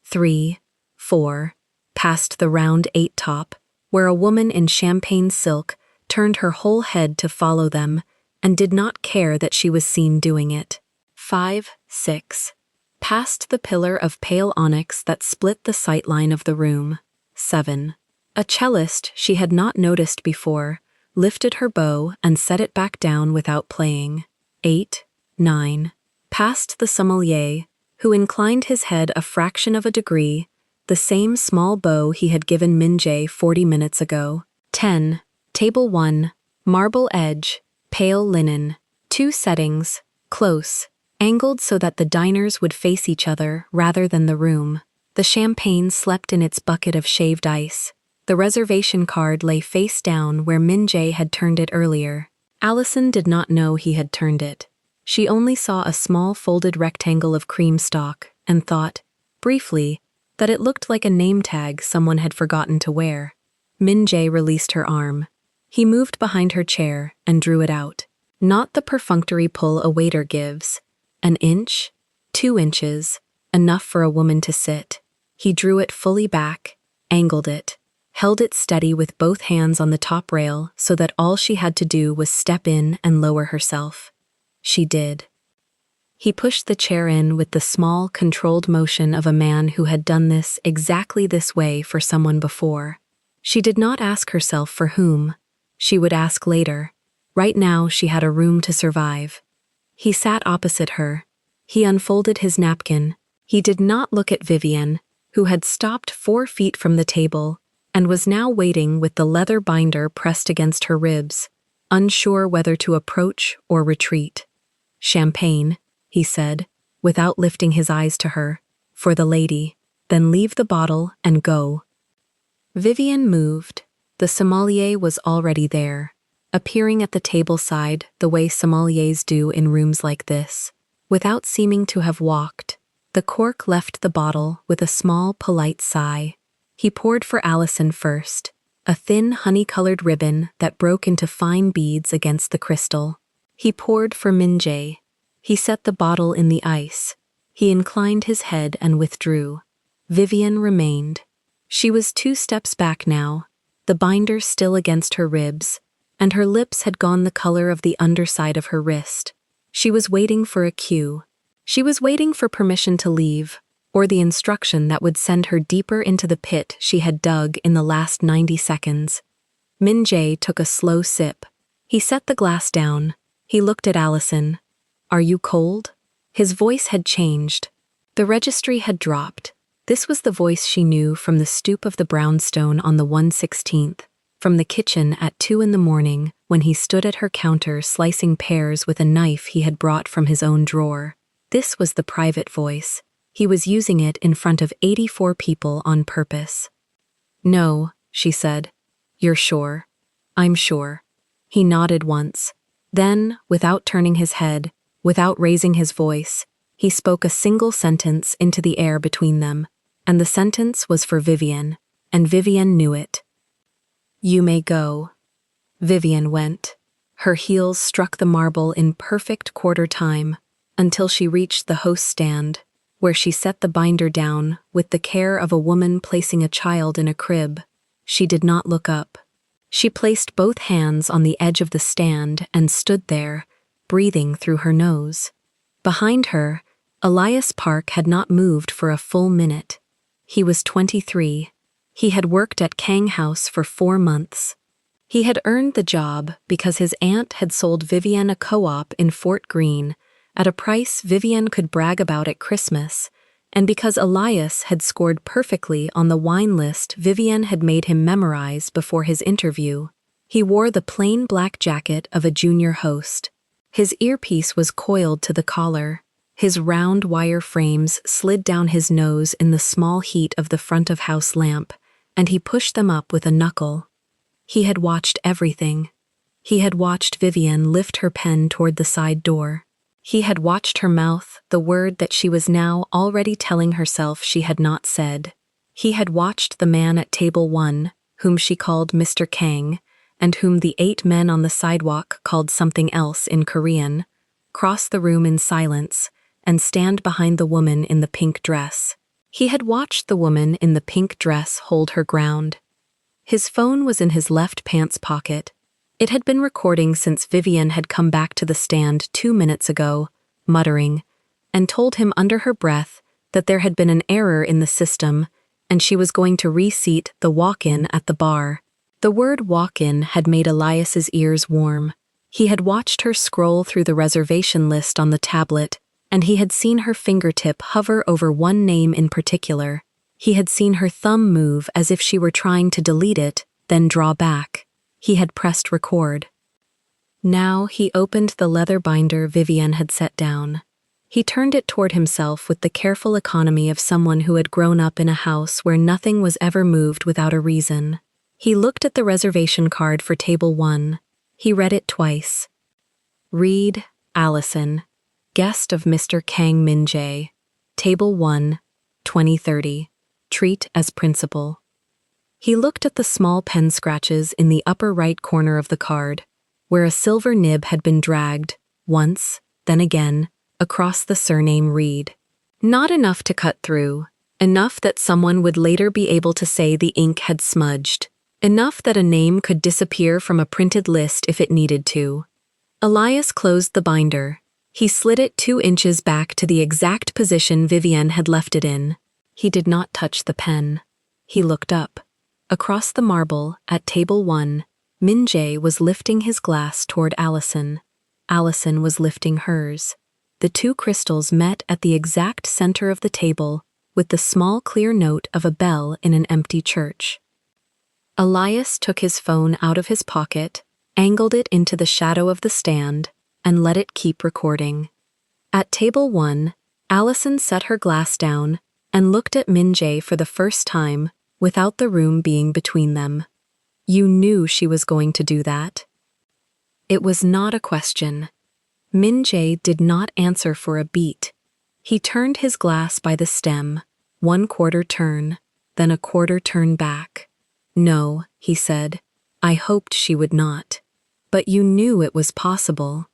3, 4, past the round 8 top, where a woman in champagne silk turned her whole head to follow them and did not care that she was seen doing it. 5, 6, past the pillar of pale onyx that split the sightline of the room. 7. A cellist she had not noticed before lifted her bow and set it back down without playing. 8, 9. Past the sommelier, who inclined his head a fraction of a degree, the same small bow he had given Min-jae 40 minutes ago. 10. Table 1, marble edge, pale linen, 2 settings, close, angled so that the diners would face each other rather than the room. The champagne slept in its bucket of shaved ice. The reservation card lay face down where Min-jae had turned it earlier. Allison did not know he had turned it. She only saw a small folded rectangle of cream stock and thought, briefly, that it looked like a name tag someone had forgotten to wear. Min-jae released her arm. He moved behind her chair and drew it out. Not the perfunctory pull a waiter gives. An inch, 2 inches, enough for a woman to sit. He drew it fully back, angled it, held it steady with both hands on the top rail so that all she had to do was step in and lower herself. She did. He pushed the chair in with the small, controlled motion of a man who had done this exactly this way for someone before. She did not ask herself for whom. She would ask later. Right now she had a room to survive. He sat opposite her. He unfolded his napkin. He did not look at Vivian, who had stopped 4 feet from the table and was now waiting with the leather binder pressed against her ribs, unsure whether to approach or retreat. "Champagne," he said, without lifting his eyes to her, "for the lady, then leave the bottle and go." Vivian moved. The sommelier was already there, appearing at the table side the way sommeliers do in rooms like this. Without seeming to have walked, the cork left the bottle with a small, polite sigh. He poured for Allison first, a thin, honey-colored ribbon that broke into fine beads against the crystal. He poured for Min-jae. He set the bottle in the ice. He inclined his head and withdrew. Vivian remained. She was 2 steps back now, the binder still against her ribs, and her lips had gone the color of the underside of her wrist. She was waiting for a cue. She was waiting for permission to leave, or the instruction that would send her deeper into the pit she had dug in the last 90 seconds. Min-jae took a slow sip. He set the glass down. He looked at Allison. "Are you cold?" His voice had changed. The registry had dropped. This was the voice she knew from the stoop of the brownstone on the 116th, from the kitchen at 2 in the morning when he stood at her counter slicing pears with a knife he had brought from his own drawer. This was the private voice. He was using it in front of 84 people on purpose. "No," she said. "You're sure?" "I'm sure." He nodded once. Then, without turning his head, without raising his voice, he spoke a single sentence into the air between them, and the sentence was for Vivian, and Vivian knew it. "You may go." Vivian went. Her heels struck the marble in perfect quarter time until she reached the host stand, where she set the binder down with the care of a woman placing a child in a crib. She did not look up. She placed both hands on the edge of the stand and stood there, breathing through her nose. Behind her, Elias Park had not moved for a full minute. He was 23. He had worked at Kang House for 4 months. He had earned the job because his aunt had sold Vivienne a co-op in Fort Greene at a price Vivienne could brag about at Christmas, and because Elias had scored perfectly on the wine list Vivienne had made him memorize before his interview. He wore the plain black jacket of a junior host. His earpiece was coiled to the collar. His round wire frames slid down his nose in the small heat of the front-of-house lamp, and he pushed them up with a knuckle. He had watched everything. He had watched Vivienne lift her pen toward the side door. He had watched her mouth the word that she was now already telling herself she had not said. He had watched the man at table 1, whom she called Mr. Kang, and whom the 8 men on the sidewalk called something else in Korean, cross the room in silence and stand behind the woman in the pink dress. He had watched the woman in the pink dress hold her ground. His phone was in his left pants pocket. It had been recording since Vivienne had come back to the stand 2 minutes ago, muttering, and told him under her breath that there had been an error in the system and she was going to reseat the walk-in at the bar. The word walk-in had made Elias's ears warm. He had watched her scroll through the reservation list on the tablet, and he had seen her fingertip hover over one name in particular. He had seen her thumb move as if she were trying to delete it, then draw back. He had pressed record. Now he opened the leather binder Vivienne had set down. He turned it toward himself with the careful economy of someone who had grown up in a house where nothing was ever moved without a reason. He looked at the reservation card for table 1. He read it twice. Reed, Allison, guest of Mr. Kang Min-jae. Table 1, 2030. Treat as principal. He looked at the small pen scratches in the upper right corner of the card, where a silver nib had been dragged, once, then again, across the surname Reed. Not enough to cut through, enough that someone would later be able to say the ink had smudged, enough that a name could disappear from a printed list if it needed to. Elias closed the binder. He slid it 2 inches back to the exact position Vivienne had left it in. He did not touch the pen. He looked up. Across the marble, at table 1, Min-jae was lifting his glass toward Allison. Allison was lifting hers. The 2 crystals met at the exact center of the table, with the small clear note of a bell in an empty church. Elias took his phone out of his pocket, angled it into the shadow of the stand, and let it keep recording. At table 1, Allison set her glass down and looked at Min-jae for the first time, without the room being between them. You knew she was going to do that. It was not a question. Min-jae did not answer for a beat. He turned his glass by the stem, 1/4 turn, then a 1/4 turn back. No, he said. I hoped she would not. But you knew it was possible.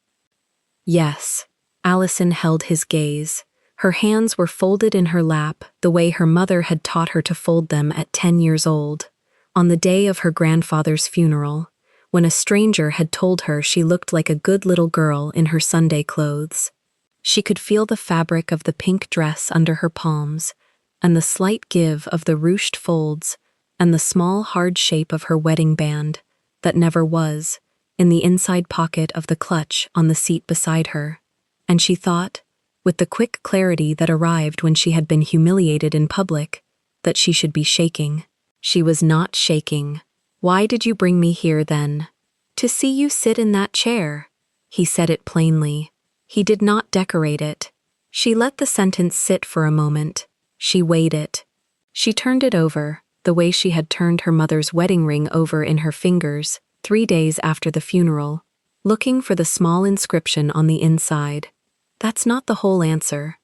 Yes. Allison held his gaze. Her hands were folded in her lap the way her mother had taught her to fold them at 10 years old, on the day of her grandfather's funeral, when a stranger had told her she looked like a good little girl in her Sunday clothes. She could feel the fabric of the pink dress under her palms, and the slight give of the ruched folds, and the small hard shape of her wedding band, that never was, in the inside pocket of the clutch on the seat beside her, and she thought, with the quick clarity that arrived when she had been humiliated in public, that she should be shaking. She was not shaking. Why did you bring me here, then? To see you sit in that chair. He said it plainly. He did not decorate it. She let the sentence sit for a moment. She weighed it. She turned it over, the way she had turned her mother's wedding ring over in her fingers 3 days after the funeral, looking for the small inscription on the inside. That's not the whole answer.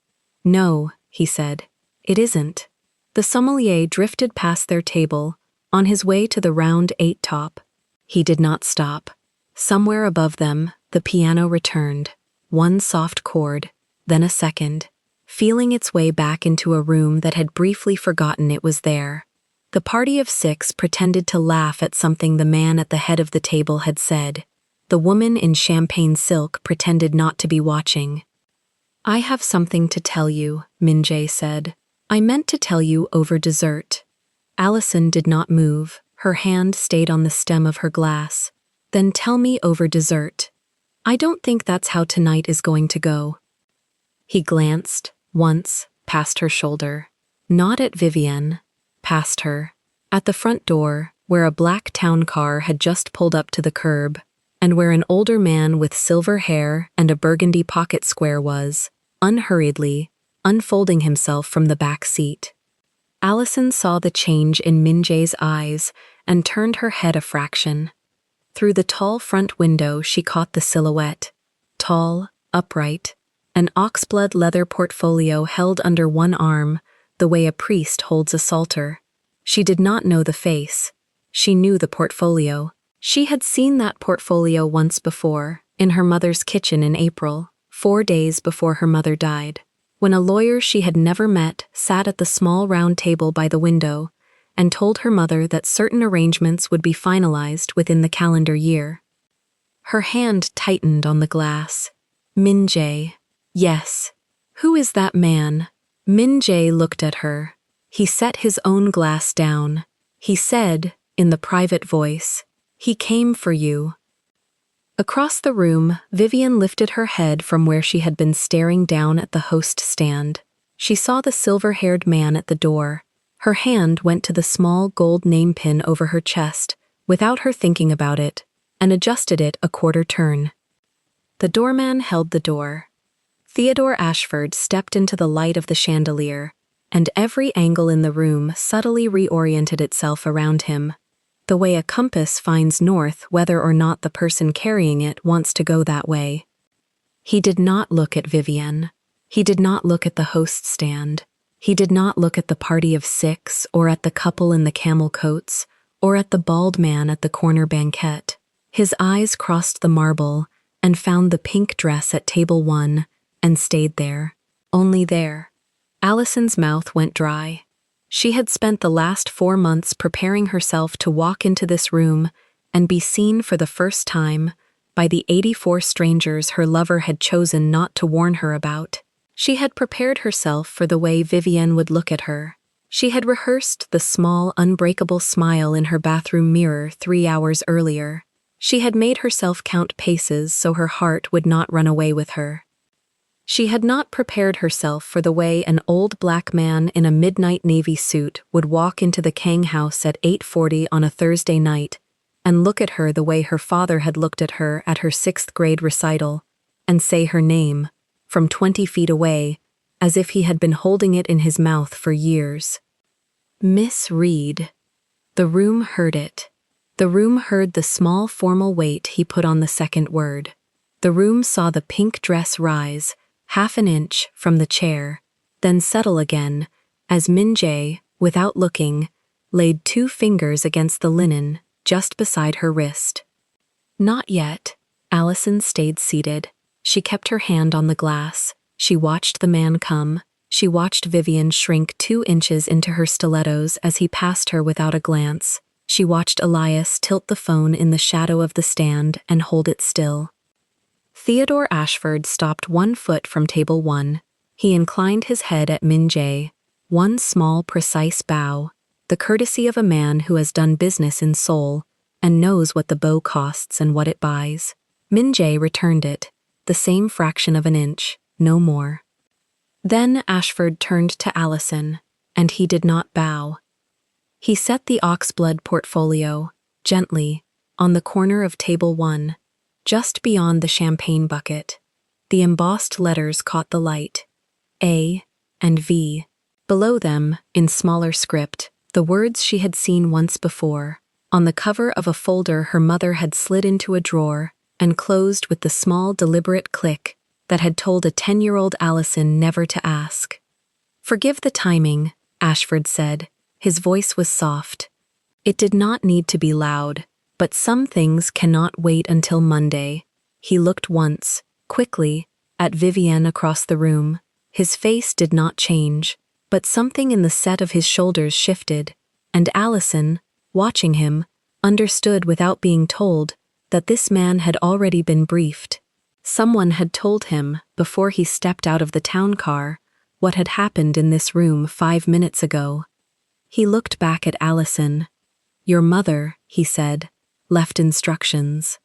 No, he said. It isn't. The sommelier drifted past their table, on his way to the round 8 top. He did not stop. Somewhere above them, the piano returned. 1 soft chord, then a second, feeling its way back into a room that had briefly forgotten it was there. The party of 6 pretended to laugh at something the man at the head of the table had said. The woman in champagne silk pretended not to be watching. I have something to tell you, Min-jae said. I meant to tell you over dessert. Allison did not move. Her hand stayed on the stem of her glass. Then tell me over dessert. I don't think that's how tonight is going to go. He glanced, once, past her shoulder. Not at Vivienne. Past her. At the front door, where a black town car had just pulled up to the curb, and where an older man with silver hair and a burgundy pocket square was, unhurriedly, unfolding himself from the back seat. Allison saw the change in Min-jae's eyes and turned her head a fraction. Through the tall front window she caught the silhouette. Tall, upright, an oxblood leather portfolio held under one arm, the way a priest holds a psalter. She did not know the face. She knew the portfolio. She had seen that portfolio once before, in her mother's kitchen in April, 4 days before her mother died, when a lawyer she had never met sat at the small round table by the window and told her mother that certain arrangements would be finalized within the calendar year. Her hand tightened on the glass. Min-jae. Yes. Who is that man? Min-jae looked at her. He set his own glass down. He said, in the private voice, "He came for you." Across the room, Vivienne lifted her head from where she had been staring down at the host stand. She saw the silver-haired man at the door. Her hand went to the small gold name pin over her chest, without her thinking about it, and adjusted it a quarter turn. The doorman held the door. Theodore Ashford stepped into the light of the chandelier, and every angle in the room subtly reoriented itself around him, the way a compass finds north whether or not the person carrying it wants to go that way. He did not look at Vivienne. He did not look at the host stand. He did not look at the party of 6 or at the couple in the camel coats or at the bald man at the corner banquette. His eyes crossed the marble and found the pink dress at table 1 and stayed there, only there. Allison's mouth went dry. She had spent the last 4 months preparing herself to walk into this room and be seen for the first time by the 84 strangers her lover had chosen not to warn her about. She had prepared herself for the way Vivienne would look at her. She had rehearsed the small, unbreakable smile in her bathroom mirror 3 hours earlier. She had made herself count paces so her heart would not run away with her. She had not prepared herself for the way an old black man in a midnight navy suit would walk into the Kang house at 8:40 on a Thursday night and look at her the way her father had looked at her at her 6th grade recital and say her name, from 20 feet away, as if he had been holding it in his mouth for years. Miss Reed. The room heard it. The room heard the small formal weight he put on the second word. The room saw the pink dress rise, half an inch from the chair, then settle again, as Min-jae, without looking, laid 2 fingers against the linen just beside her wrist. Not yet. Allison stayed seated. She kept her hand on the glass. She watched the man come. She watched Vivienne shrink 2 inches into her stilettos as he passed her without a glance. She watched Elias tilt the phone in the shadow of the stand and hold it still. Theodore Ashford stopped 1 foot from table 1. He inclined his head at Min-jae. 1 small, precise bow, the courtesy of a man who has done business in Seoul and knows what the bow costs and what it buys. Min-jae returned it, the same fraction of an inch, no more. Then Ashford turned to Allison, and he did not bow. He set the oxblood portfolio, gently, on the corner of table 1, just beyond the champagne bucket. The embossed letters caught the light. A and V. Below them, in smaller script, the words she had seen once before, on the cover of a folder her mother had slid into a drawer and closed with the small, deliberate click that had told a 10-year-old Allison never to ask. "Forgive the timing," Ashford said. His voice was soft. It did not need to be loud. But some things cannot wait until Monday. He looked once, quickly, at Vivienne across the room. His face did not change, but something in the set of his shoulders shifted, and Allison, watching him, understood without being told that this man had already been briefed. Someone had told him, before he stepped out of the town car, what had happened in this room 5 minutes ago. He looked back at Allison. "Your mother," he said, "left instructions."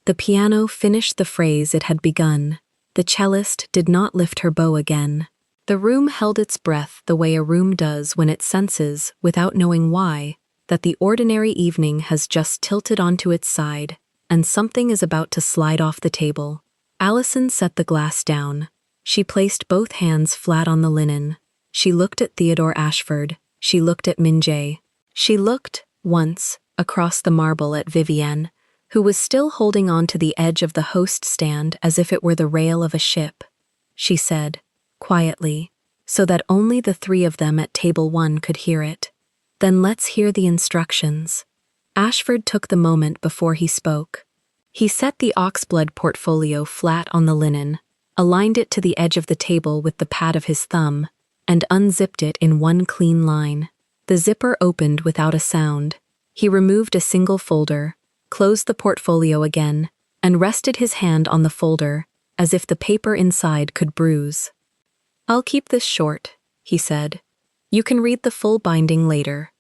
The piano finished the phrase it had begun. The cellist did not lift her bow again. The room held its breath the way a room does when it senses, without knowing why, that the ordinary evening has just tilted onto its side, and something is about to slide off the table. Allison set the glass down. She placed both hands flat on the linen. She looked at Theodore Ashford. She looked at Min-jae. She looked, once, across the marble at Vivienne, who was still holding on to the edge of the host stand as if it were the rail of a ship. She said, quietly, so that only the three of them at table 1 could hear it, "Then let's hear the instructions." Ashford took the moment before he spoke. He set the oxblood portfolio flat on the linen, aligned it to the edge of the table with the pad of his thumb, and unzipped it in one clean line. The zipper opened without a sound. He removed a single folder, closed the portfolio again, and rested his hand on the folder, as if the paper inside could bruise. "I'll keep this short," he said. "You can read the full binding later."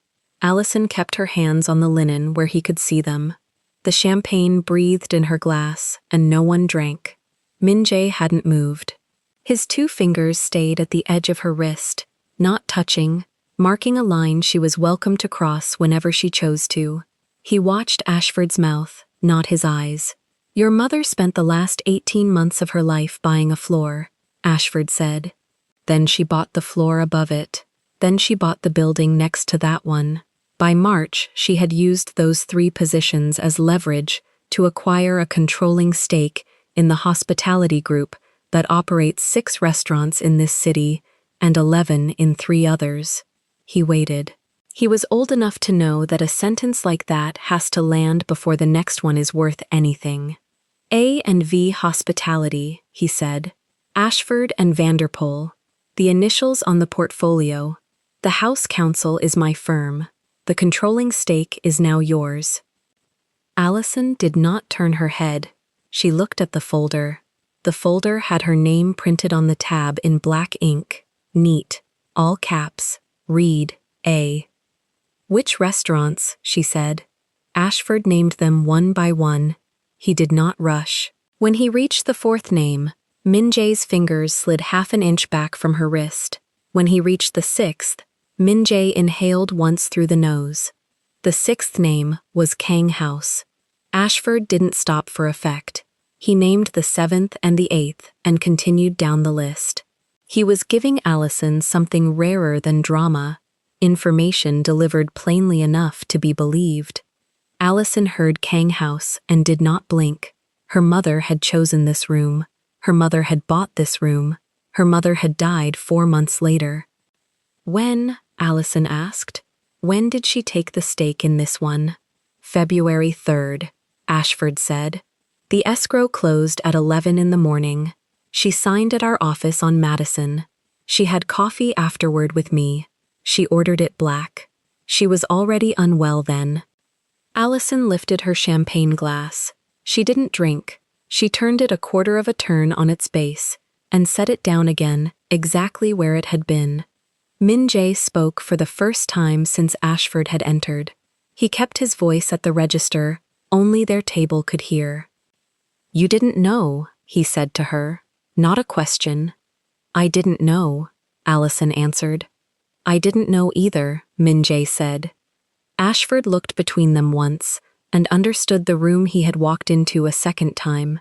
Allison kept her hands on the linen where he could see them. The champagne breathed in her glass, and no one drank. Min-jae hadn't moved. His 2 fingers stayed at the edge of her wrist, not touching, marking a line she was welcome to cross whenever she chose to. He watched Ashford's mouth, not his eyes. "Your mother spent the last 18 months of her life buying a floor," Ashford said. "Then she bought the floor above it. Then she bought the building next to that one. By March, she had used those 3 positions as leverage to acquire a controlling stake in the hospitality group that operates 6 restaurants in this city and 11 in 3 others." He waited. He was old enough to know that a sentence like that has to land before the next one is worth anything. "A&V Hospitality," he said. "Ashford and Vanderpoel. The initials on the portfolio. The House Council is my firm. The controlling stake is now yours." Allison did not turn her head. She looked at the folder. The folder had her name printed on the tab in black ink. Neat. All caps. "Read, A." "Which restaurants?" she said. Ashford named them one by one. He did not rush. When he reached the 4th name, Min-jae's fingers slid half an inch back from her wrist. When he reached the 6th, Min-jae inhaled once through the nose. The 6th name was Kang House. Ashford didn't stop for effect. He named the 7th and the 8th and continued down the list. He was giving Allison something rarer than drama, information delivered plainly enough to be believed. Allison heard Kang House and did not blink. Her mother had chosen this room. Her mother had bought this room. Her mother had died 4 months later. "When?" Allison asked. "When did she take the stake in this one?" "February 3rd, Ashford said. "The escrow closed at 11 in the morning. She signed at our office on Madison. She had coffee afterward with me. She ordered it black. She was already unwell then." Allison lifted her champagne glass. She didn't drink. She turned it a quarter of a turn on its base and set it down again, exactly where it had been. Min-jae spoke for the first time since Ashford had entered. He kept his voice at the register, only their table could hear. "You didn't know," he said to her. Not a question. "I didn't know," Allison answered. "I didn't know either," Min-jae said. Ashford looked between them once and understood the room he had walked into a second time.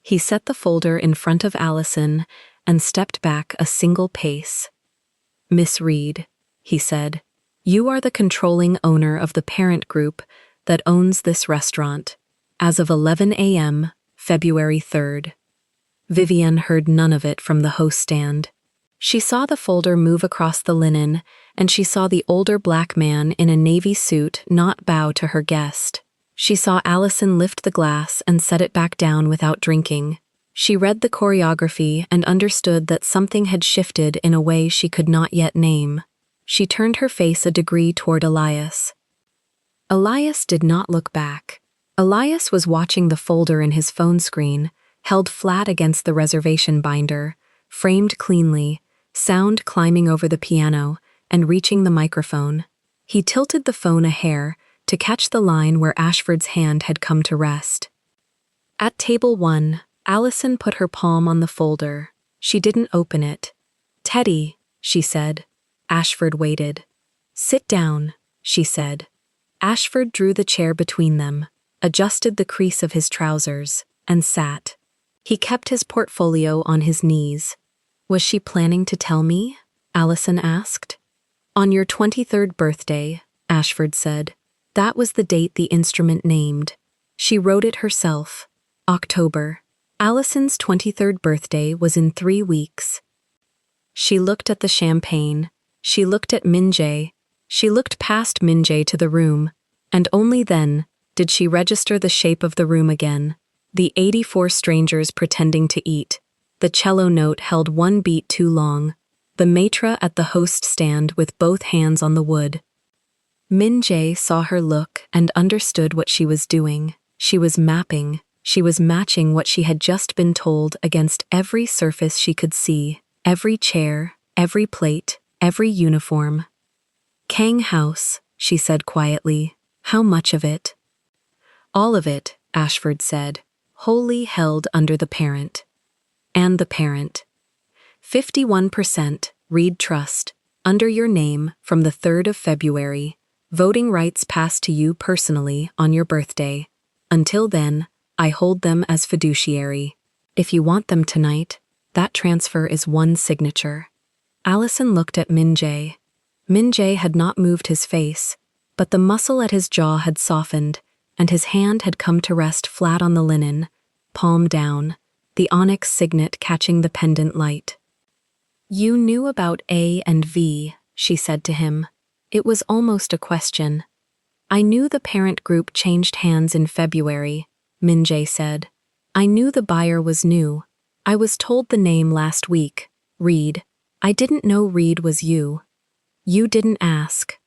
He set the folder in front of Allison and stepped back a single pace. "Miss Reed," he said, "you are the controlling owner of the parent group that owns this restaurant, as of 11 a.m., February 3rd. Vivienne heard none of it from the host stand. She saw the folder move across the linen, and she saw the older black man in a navy suit not bow to her guest. She saw Allison lift the glass and set it back down without drinking. She read the choreography and understood that something had shifted in a way she could not yet name. She turned her face a degree toward Elias. Elias did not look back. Elias was watching the folder in his phone screen, held flat against the reservation binder, framed cleanly, sound climbing over the piano and reaching the microphone. He tilted the phone a hair to catch the line where Ashford's hand had come to rest. At table 1, Allison put her palm on the folder. She didn't open it. "Teddy," she said. Ashford waited. "Sit down," she said. Ashford drew the chair between them, adjusted the crease of his trousers, and sat. He kept his portfolio on his knees. "Was she planning to tell me?" Allison asked. "On your 23rd birthday," Ashford said. "That was the date the instrument named. She wrote it herself. October. Allison's 23rd birthday was in 3 weeks." She looked at the champagne. She looked at Minjae. She looked past Minjae to the room, and only then did she register the shape of the room again. The 84 strangers pretending to eat. The cello note held 1 beat too long. The maitre at the host stand with both hands on the wood. Minjae saw her look and understood what she was doing. She was mapping. She was matching what she had just been told against every surface she could see, every chair, every plate, every uniform. "Kang House," she said quietly. "How much of it?" "All of it," Ashford said, "wholly held under the parent." "And the parent." 51%, Reed Trust, under your name from the 3rd of February. Voting rights passed to you personally on your birthday. Until then, I hold them as fiduciary. If you want them tonight, that transfer is 1 signature. Allison looked at Minjae. Minjae had not moved his face, but the muscle at his jaw had softened, and his hand had come to rest flat on the linen, palm down, the onyx signet catching the pendant light. "You knew about A and V," she said to him. It was almost a question. "I knew the parent group changed hands in February," Minjae said. "I knew the buyer was new. I was told the name last week, Reed. I didn't know Reed was you. You didn't ask."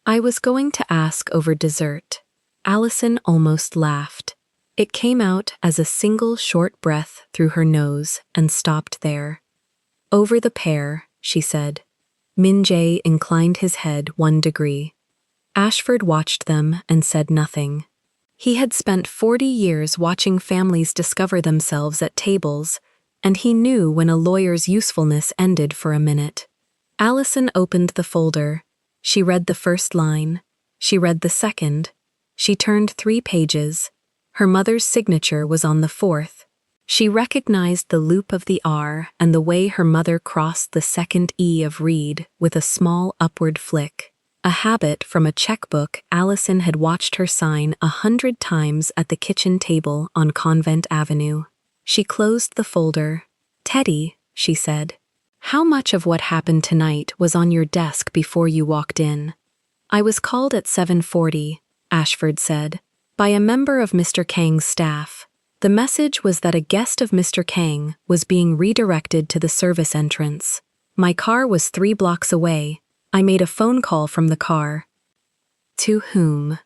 "I was going to ask over dessert." Allison almost laughed. It came out as a single short breath through her nose and stopped there. "Over the pear," she said. Minjae inclined his head 1 degree. Ashford watched them and said nothing. He had spent 40 years watching families discover themselves at tables, and he knew when a lawyer's usefulness ended for a minute. Allison opened the folder. She read the first line. She read the second. She turned 3 pages. Her mother's signature was on the 4th. She recognized the loop of the R and the way her mother crossed the second E of Reed with a small upward flick. A habit from a checkbook Allison had watched her sign 100 times at the kitchen table on Convent Avenue. She closed the folder. "Teddy," she said, "how much of what happened tonight was on your desk before you walked in?" "I was called at 7:40, Ashford said, by a member of Mr. Kang's staff. The message was that a guest of Mr. Kang was being redirected to the service entrance. My car was 3 blocks away. I made a phone call from the car." "To whom?"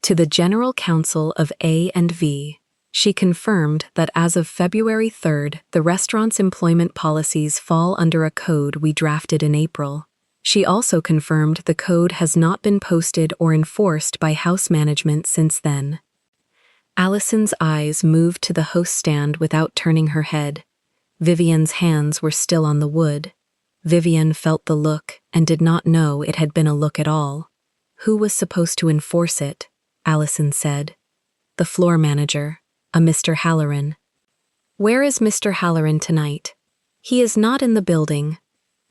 "To the General Counsel of A and V." She confirmed that as of February 3rd, the restaurant's employment policies fall under a code we drafted in April. She also confirmed the code has not been posted or enforced by house management since then. Allison's eyes moved to the host stand without turning her head. Vivian's hands were still on the wood. Vivian felt the look and did not know it had been a look at all. Who was supposed to enforce it? Allison said. The floor manager, a Mr. Halloran. "Where is Mr. Halloran tonight?" "He is not in the building."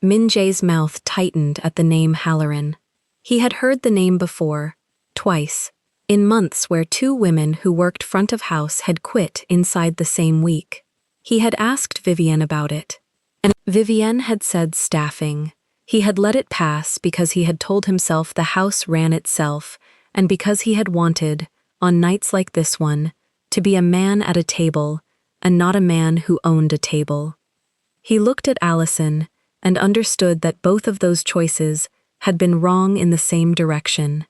Minjae's mouth tightened at the name Halloran. He had heard the name before, twice, in months where 2 women who worked front of house had quit inside the same week. He had asked Vivian about it, and Vivian had said staffing. He had let it pass because he had told himself the house ran itself, and because he had wanted, on nights like this one, to be a man at a table, and not a man who owned a table. He looked at Allison and understood that both of those choices had been wrong in the same direction.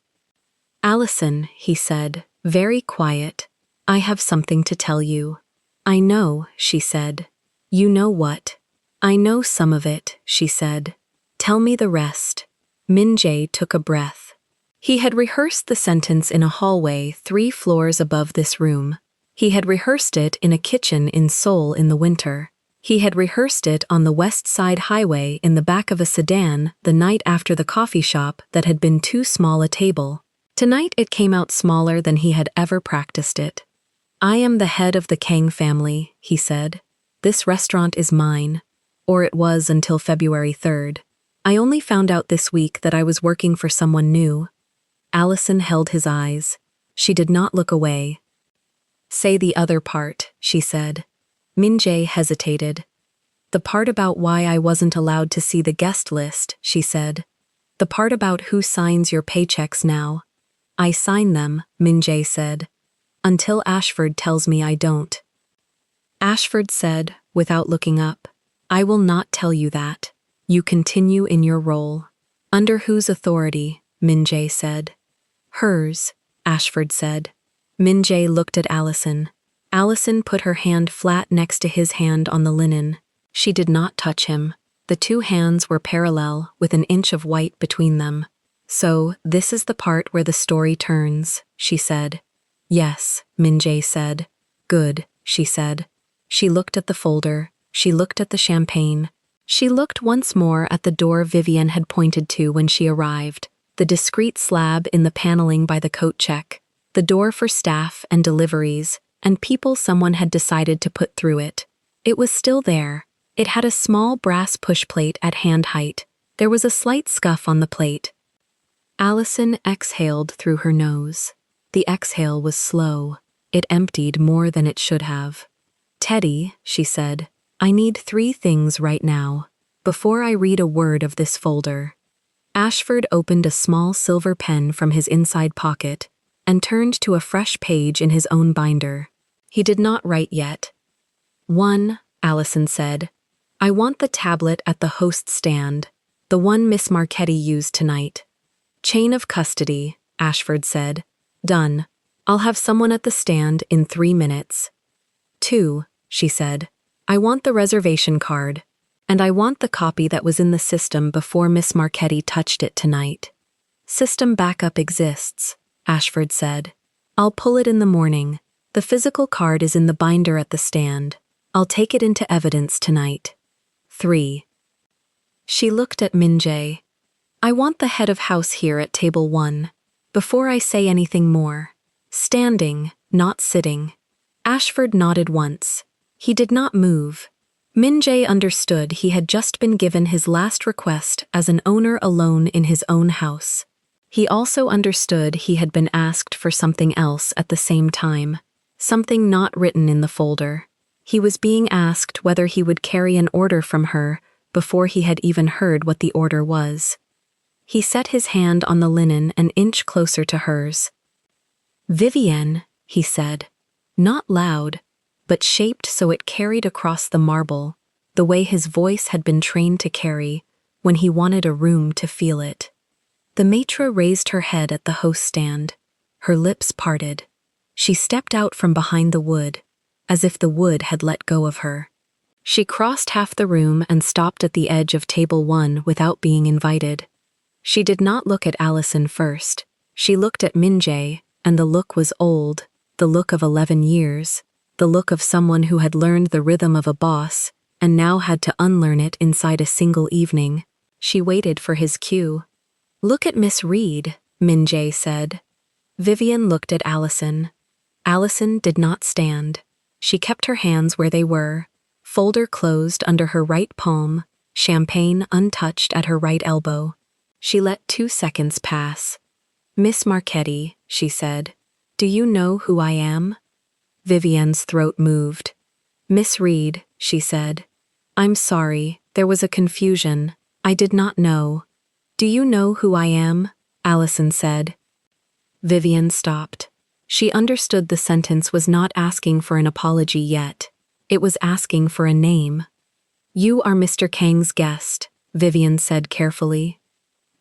"Allison," he said, very quiet, "I have something to tell you." "I know," she said. "You know what?" I know some of it, she said. Tell me the rest. Min-jae took a breath. He had rehearsed the sentence in a hallway 3 floors above this room. He had rehearsed it in a kitchen in Seoul in the winter. He had rehearsed it on the West Side Highway in the back of a sedan the night after the coffee shop that had been too small a table. Tonight it came out smaller than he had ever practiced it. I am the head of the Kang family, he said. This restaurant is mine. Or it was until February 3rd. I only found out this week that I was working for someone new. Allison held his eyes. She did not look away. Say the other part, she said. Min-jae hesitated. The part about why I wasn't allowed to see the guest list, she said. The part about who signs your paychecks now. I sign them, Min-jae said. Until Ashford tells me I don't. Ashford said, without looking up. I will not tell you that. You continue in your role. Under whose authority? Min-jae said. Hers, Ashford said. Min-jae looked at Allison. Allison put her hand flat next to his hand on the linen. She did not touch him. The 2 hands were parallel, with an inch of white between them. So, this is the part where the story turns, she said. Yes, Min-jae said. Good, she said. She looked at the folder. She looked at the champagne. She looked once more at the door Vivian had pointed to when she arrived, the discreet slab in the paneling by the coat check, the door for staff and deliveries, and people someone had decided to put through it. It was still there. It had a small brass push plate at hand height. There was a slight scuff on the plate. Allison exhaled through her nose. The exhale was slow. It emptied more than it should have. Teddy, she said. I need 3 things right now, before I read a word of this folder. Ashford opened a small silver pen from his inside pocket and turned to a fresh page in his own binder. He did not write yet. 1, Allison said. I want the tablet at the host stand, the one Miss Marchetti used tonight. Chain of custody, Ashford said. Done. I'll have someone at the stand in 3 minutes. 2, she said. I want the reservation card, and I want the copy that was in the system before Miss Marchetti touched it tonight. System backup exists, Ashford said. I'll pull it in the morning. The physical card is in the binder at the stand. I'll take it into evidence tonight. 3. She looked at Min-jae. I want the head of house here at table 1. Before I say anything more. Standing, not sitting. Ashford nodded once. He did not move. Min-jae understood he had just been given his last request as an owner alone in his own house. He also understood he had been asked for something else at the same time, something not written in the folder. He was being asked whether he would carry an order from her before he had even heard what the order was. He set his hand on the linen an inch closer to hers. Vivienne, he said, not loud, but shaped so it carried across the marble, the way his voice had been trained to carry when he wanted a room to feel it. The maitre raised her head at the host stand. Her lips parted. She stepped out from behind the wood, as if the wood had let go of her. She crossed half the room and stopped at the edge of table 1 without being invited. She did not look at Allison first. She looked at Min-jae, and the look was old, the look of 11 years. The look of someone who had learned the rhythm of a boss and now had to unlearn it inside a single evening. She waited for his cue. Look at Miss Reed, Min-jae said. Vivian looked at Allison. Allison did not stand. She kept her hands where they were, folder closed under her right palm, champagne untouched at her right elbow. She let 2 seconds pass. Miss Marchetti, she said, do you know who I am? Vivian's throat moved. Miss Reed, she said. I'm sorry, there was a confusion. I did not know. Do you know who I am? Allison said. Vivian stopped. She understood the sentence was not asking for an apology yet. It was asking for a name. You are Mr. Kang's guest, Vivian said carefully.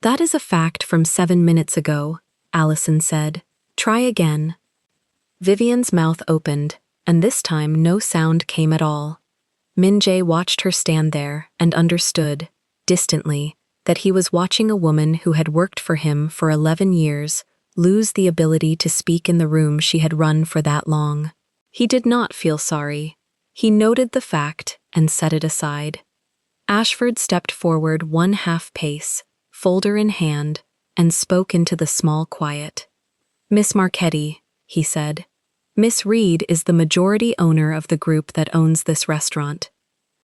That is a fact from 7 minutes ago, Allison said. Try again. Vivian's mouth opened, and this time no sound came at all. Min-jae watched her stand there and understood, distantly, that he was watching a woman who had worked for him for 11 years lose the ability to speak in the room she had run for that long. He did not feel sorry. He noted the fact and set it aside. Ashford stepped forward 1/2 pace, folder in hand, and spoke into the small quiet. "Miss Marchetti," he said, "Miss Reed is the majority owner of the group that owns this restaurant.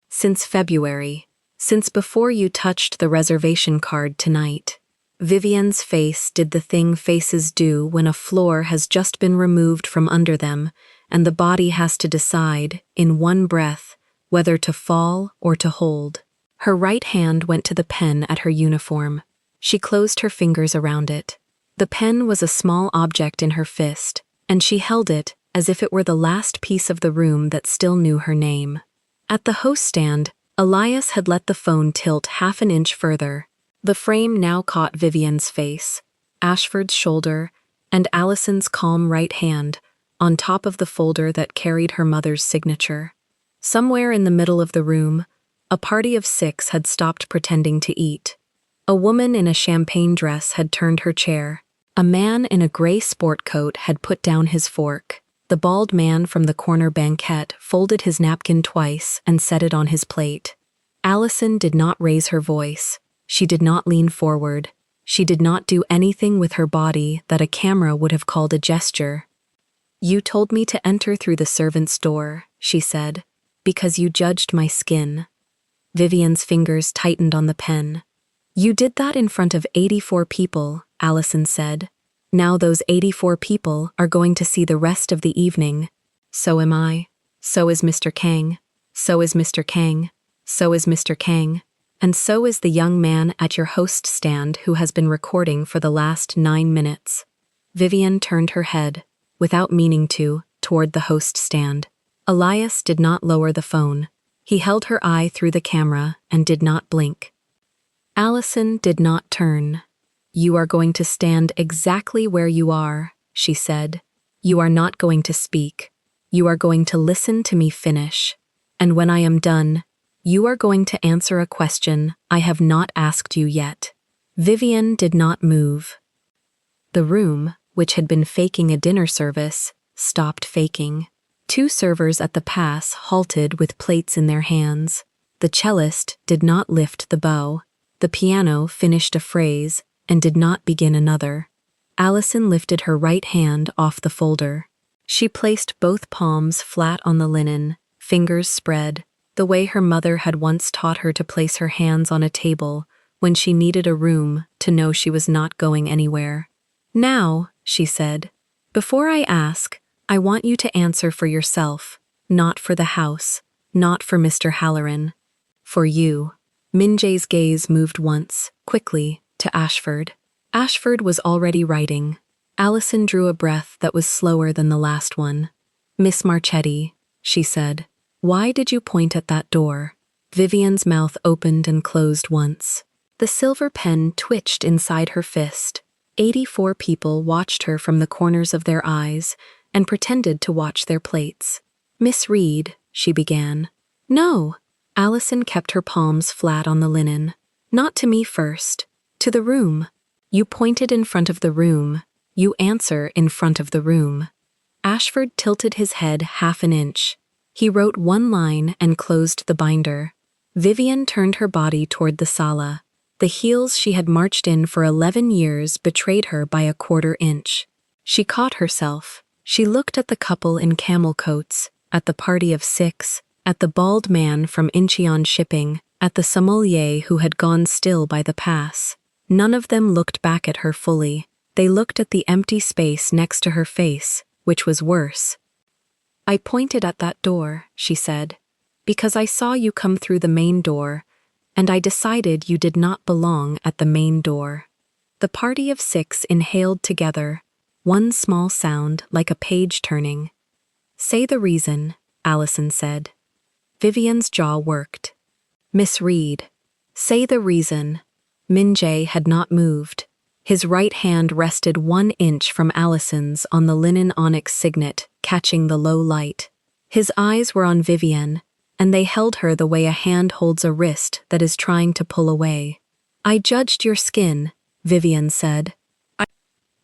Since February, since before you touched the reservation card tonight." Vivian's face did the thing faces do when a floor has just been removed from under them and the body has to decide, in one breath, whether to fall or to hold. Her right hand went to the pen at her uniform. She closed her fingers around it. The pen was a small object in her fist, and she held it as if it were the last piece of the room that still knew her name. At the host stand, Elias had let the phone tilt 1/2 inch further. The frame now caught Vivian's face, Ashford's shoulder, and Allison's calm right hand, on top of the folder that carried her mother's signature. Somewhere in the middle of the room, a party of 6 had stopped pretending to eat. A woman in a champagne dress had turned her chair. A man in a gray sport coat had put down his fork. The bald man from the corner banquette folded his napkin twice and set it on his plate. Allison did not raise her voice. She did not lean forward. She did not do anything with her body that a camera would have called a gesture. "You told me to enter through the servant's door," she said, "because you judged my skin." Vivian's fingers tightened on the pen. "You did that in front of 84 people, Allison said. Now those 84 people are going to see the rest of the evening. So am I. So is Mr. Kang. So is Mr. Kang. So is Mr. Kang. And so is the young man at your host stand who has been recording for the last 9 minutes. Vivian turned her head, without meaning to, toward the host stand. Elias did not lower the phone. He held her eye through the camera and did not blink. Allison did not turn. "You are going to stand exactly where you are," she said. "You are not going to speak. You are going to listen to me finish. And when I am done, you are going to answer a question I have not asked you yet." Vivian did not move. The room, which had been faking a dinner service, stopped faking. 2 servers at the pass halted with plates in their hands. The cellist did not lift the bow. The piano finished a phrase and did not begin another. Allison lifted her right hand off the folder. She placed both palms flat on the linen, fingers spread, the way her mother had once taught her to place her hands on a table when she needed a room to know she was not going anywhere. "Now," she said, "before I ask, I want you to answer for yourself, not for the house, not for Mr. Halloran. For you." Min-jae's gaze moved once, quickly, to Ashford. Ashford was already writing. Allison drew a breath that was slower than the last one. "Miss Marchetti," she said, "why did you point at that door?" Vivian's mouth opened and closed once. The silver pen twitched inside her fist. 84 people watched her from the corners of their eyes and pretended to watch their plates. "Miss Reed," she began. "No." Allison kept her palms flat on the linen. "Not to me first. To the room. You pointed in front of the room. You answer in front of the room." Ashford tilted his head 1/2 inch. He wrote 1 line and closed the binder. Vivian turned her body toward the sala. The heels she had marched in for 11 years betrayed her by a 1/4 inch. She caught herself. She looked at the couple in camel coats, at the party of 6, at the bald man from Incheon Shipping, at the sommelier who had gone still by the pass. None of them looked back at her fully. They looked at the empty space next to her face, which was worse. "I pointed at that door," she said, "because I saw you come through the main door, and I decided you did not belong at the main door." The party of 6 inhaled together, one small sound like a page turning. "Say the reason," Allison said. Vivian's jaw worked. "Miss Reed, say the reason." Min-jae had not moved. His right hand rested 1 inch from Allison's on the linen onyx signet, catching the low light. His eyes were on Vivian, and they held her the way a hand holds a wrist that is trying to pull away. "I judged your skin," Vivian said.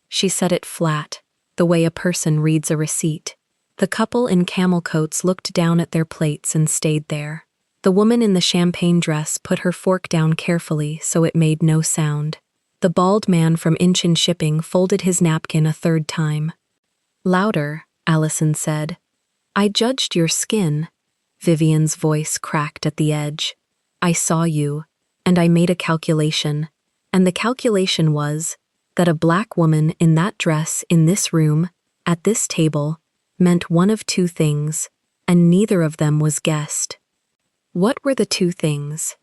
She said it flat, the way a person reads a receipt. The couple in camel coats looked down at their plates and stayed there. The woman in the champagne dress put her fork down carefully so it made no sound. The bald man from Inchin Shipping folded his napkin a third time. "Louder," Allison said. "I judged your skin." Vivian's voice cracked at the edge. "I saw you, and I made a calculation. And the calculation was that a black woman in that dress in this room, at this table, meant one of two things, and neither of them was guessed." What were the two things?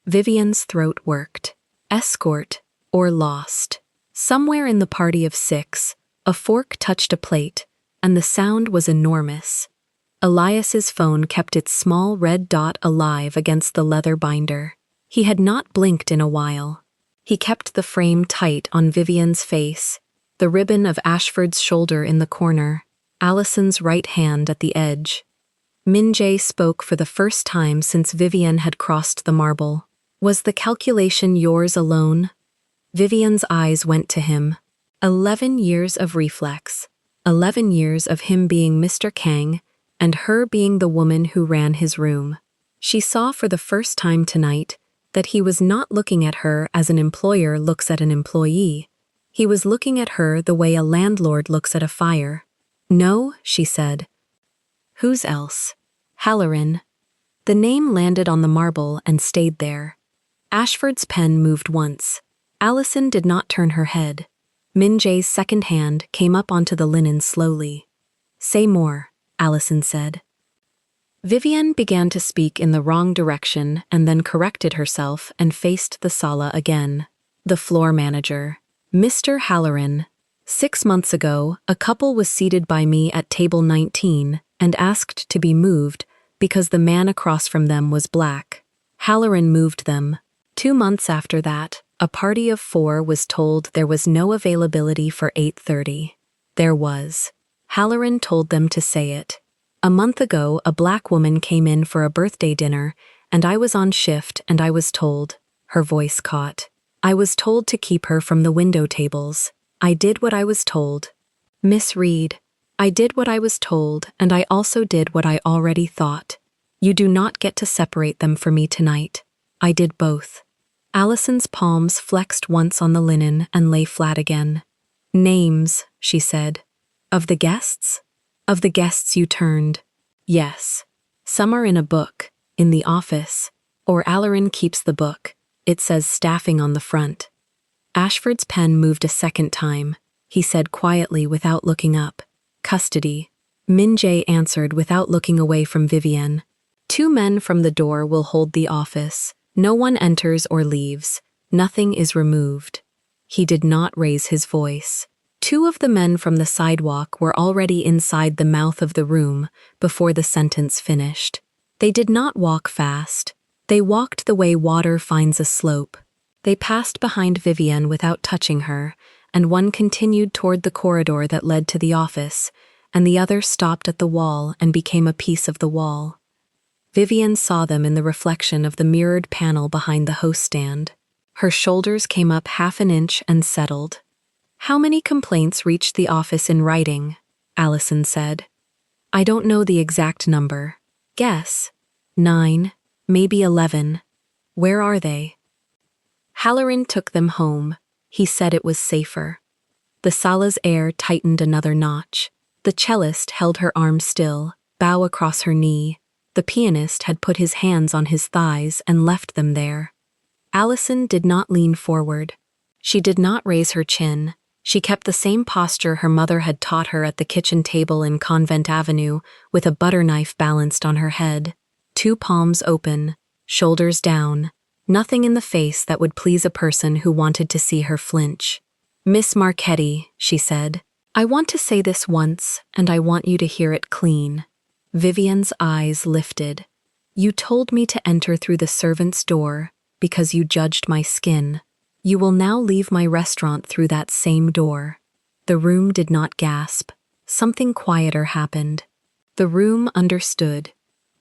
Vivian's throat worked. Escort or lost. Somewhere in the party of 6, a fork touched a plate, and the sound was enormous. Elias's phone kept its small red dot alive against the leather binder. He had not blinked in a while. He kept the frame tight on Vivian's face, the ribbon of Ashford's shoulder in the corner, Allison's right hand at the edge. Min-jae spoke for the first time since Vivian had crossed the marble. "Was the calculation yours alone?" Vivian's eyes went to him. 11 years of reflex. 11 years of him being Mr. Kang, and her being the woman who ran his room. She saw for the first time tonight that he was not looking at her as an employer looks at an employee. He was looking at her the way a landlord looks at a fire. "No," she said. "Whose else?" "Halloran." The name landed on the marble and stayed there. Ashford's pen moved once. Allison did not turn her head. Min-jae's second hand came up onto the linen slowly. "Say more," Allison said. Vivian began to speak in the wrong direction and then corrected herself and faced the sala again. "The floor manager. Mr. Halloran. 6 months ago, a couple was seated by me at table 19 and asked to be moved because the man across from them was black. Halloran moved them. 2 months after that, a party of 4 was told there was no availability for 8:30. There was. Halloran told them to say it. A month ago, a black woman came in for a birthday dinner, and I was on shift and I was told," her voice caught, "I was told to keep her from the window tables. I did what I was told. Miss Reed, I did what I was told, and I also did what I already thought. You do not get to separate them for me tonight. I did both." Allison's palms flexed once on the linen and lay flat again. "Names," she said. "Of the guests?" "Of the guests you turned. Yes. Some are in a book, in the office, or Halloran keeps the book. It says staffing on the front." Ashford's pen moved a second time. He said quietly without looking up, "Custody." Min-jae answered without looking away from Vivian. "2 men from the door will hold the office. No one enters or leaves. Nothing is removed." He did not raise his voice. 2 of the men from the sidewalk were already inside the mouth of the room before the sentence finished. They did not walk fast. They walked the way water finds a slope. They passed behind Vivian without touching her, and one continued toward the corridor that led to the office, and the other stopped at the wall and became a piece of the wall. Vivian saw them in the reflection of the mirrored panel behind the host stand. Her shoulders came up half an inch and settled. "How many complaints reached the office in writing?" Allison said. "I don't know the exact number. Guess. 9, maybe 11. Where are they?" Halloran took them home. He said it was safer. The sala's air tightened another notch. The cellist held her arm still, bow across her knee. The pianist had put his hands on his thighs and left them there. Allison did not lean forward. She did not raise her chin. She kept the same posture her mother had taught her at the kitchen table in Convent Avenue, with a butter knife balanced on her head. 2 palms open, shoulders down, nothing in the face that would please a person who wanted to see her flinch. "Miss Marchetti," she said, "I want to say this once, and I want you to hear it clean." Vivian's eyes lifted. "You told me to enter through the servant's door because you judged my skin. You will now leave my restaurant through that same door." The room did not gasp. Something quieter happened. The room understood.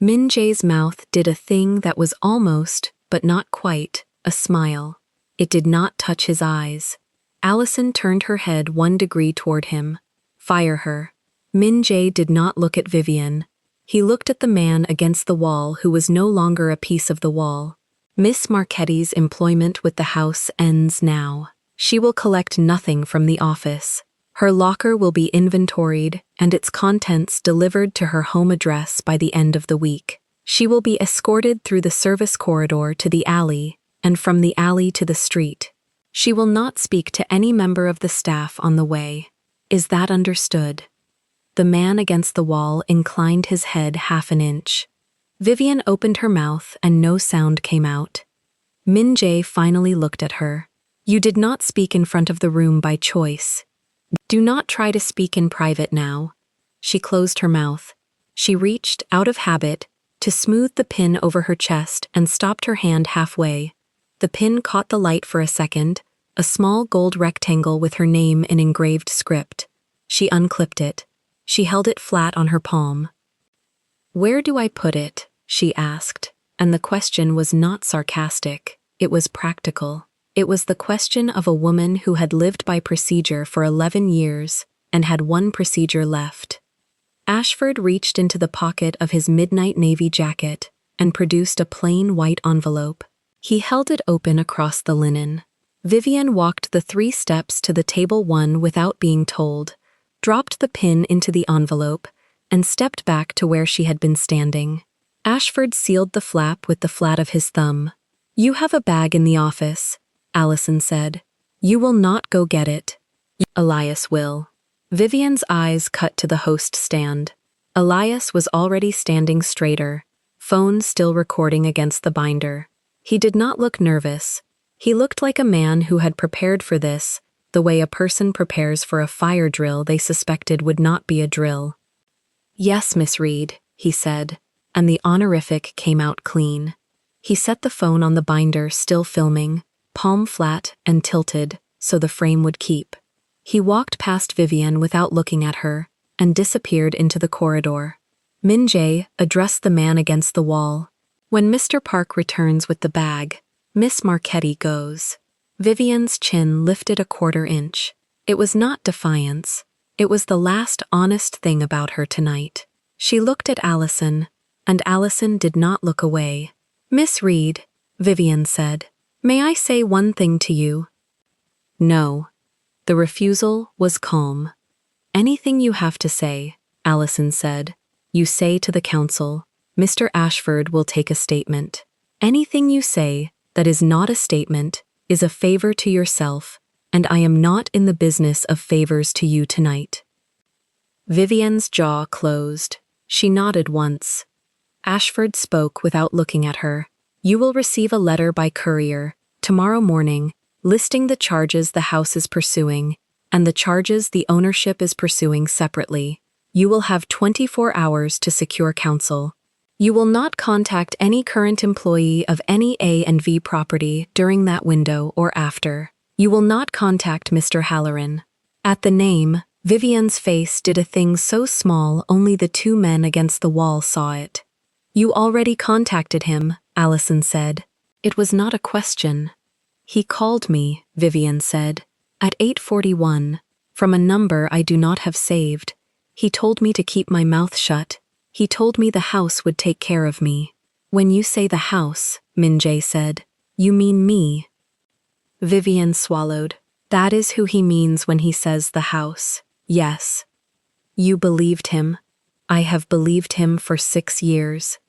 Min Jae's mouth did a thing that was almost, but not quite, a smile. It did not touch his eyes. Allison turned her head 1 degree toward him. Fire her. Min Jae did not look at Vivian. He looked at the man against the wall who was no longer a piece of the wall. Miss Marchetti's employment with the house ends now. She will collect nothing from the office. Her locker will be inventoried and its contents delivered to her home address by the end of the week. She will be escorted through the service corridor to the alley and from the alley to the street. She will not speak to any member of the staff on the way. Is that understood? The man against the wall inclined his head 1/2 inch. Vivian opened her mouth and no sound came out. Min Jae finally looked at her. You did not speak in front of the room by choice. Do not try to speak in private now. She closed her mouth. She reached, out of habit, to smooth the pin over her chest and stopped her hand halfway. The pin caught the light for a second, a small gold rectangle with her name in engraved script. She unclipped it. She held it flat on her palm. Where do I put it? She asked, and the question was not sarcastic. It was practical. It was the question of a woman who had lived by procedure for 11 years and had 1 procedure left. Ashford reached into the pocket of his midnight navy jacket and produced a plain white envelope. He held it open across the linen. Vivian walked the 3 steps to the table 1 without being told, dropped the pin into the envelope, and stepped back to where she had been standing. Ashford sealed the flap with the flat of his thumb. You have a bag in the office, Allison said. You will not go get it. Elias will. Vivian's eyes cut to the host stand. Elias was already standing straighter, phone still recording against the binder. He did not look nervous. He looked like a man who had prepared for this, the way a person prepares for a fire drill they suspected would not be a drill. Yes, Miss Reed, he said, and the honorific came out clean. He set the phone on the binder, still filming, palm flat and tilted, so the frame would keep. He walked past Vivian without looking at her, and disappeared into the corridor. Min Jae addressed the man against the wall. When Mr. Park returns with the bag, Miss Marchetti goes. Vivian's chin lifted a 1/4 inch. It was not defiance. It was the last honest thing about her tonight. She looked at Allison, and Allison did not look away. Miss Reed, Vivian said, may I say one thing to you? No. The refusal was calm. Anything you have to say, Allison said, you say to the council. Mr. Ashford will take a statement. Anything you say that is not a statement is a favor to yourself, and I am not in the business of favors to you tonight. Vivian's jaw closed. She nodded once. Ashford spoke without looking at her. You will receive a letter by courier, tomorrow morning, listing the charges the house is pursuing, and the charges the ownership is pursuing separately. You will have 24 hours to secure counsel. You will not contact any current employee of any A and V property during that window or after. You will not contact Mr. Halloran. At the name, Vivian's face did a thing so small only the 2 men against the wall saw it. You already contacted him, Allison said. It was not a question. He called me, Vivian said, at 8:41, from a number I do not have saved. He told me to keep my mouth shut. He told me the house would take care of me. When you say the house, Min Jae said, you mean me. Vivian swallowed. That is who he means when he says the house. Yes. You believed him. I have believed him for 6 years.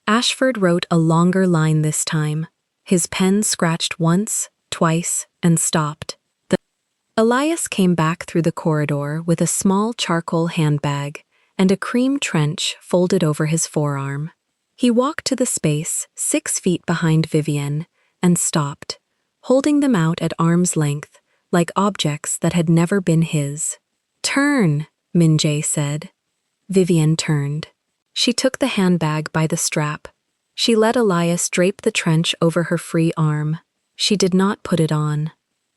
Ashford wrote a longer line this time. His pen scratched once, twice, and stopped. Elias came back through the corridor with a small charcoal handbag and a cream trench folded over his forearm. He walked to the space 6 feet behind Vivian and stopped, holding them out at arm's length, like objects that had never been his. Turn, Min Jae said. Vivian turned. She took the handbag by the strap. She let Elias drape the trench over her free arm. She did not put it on.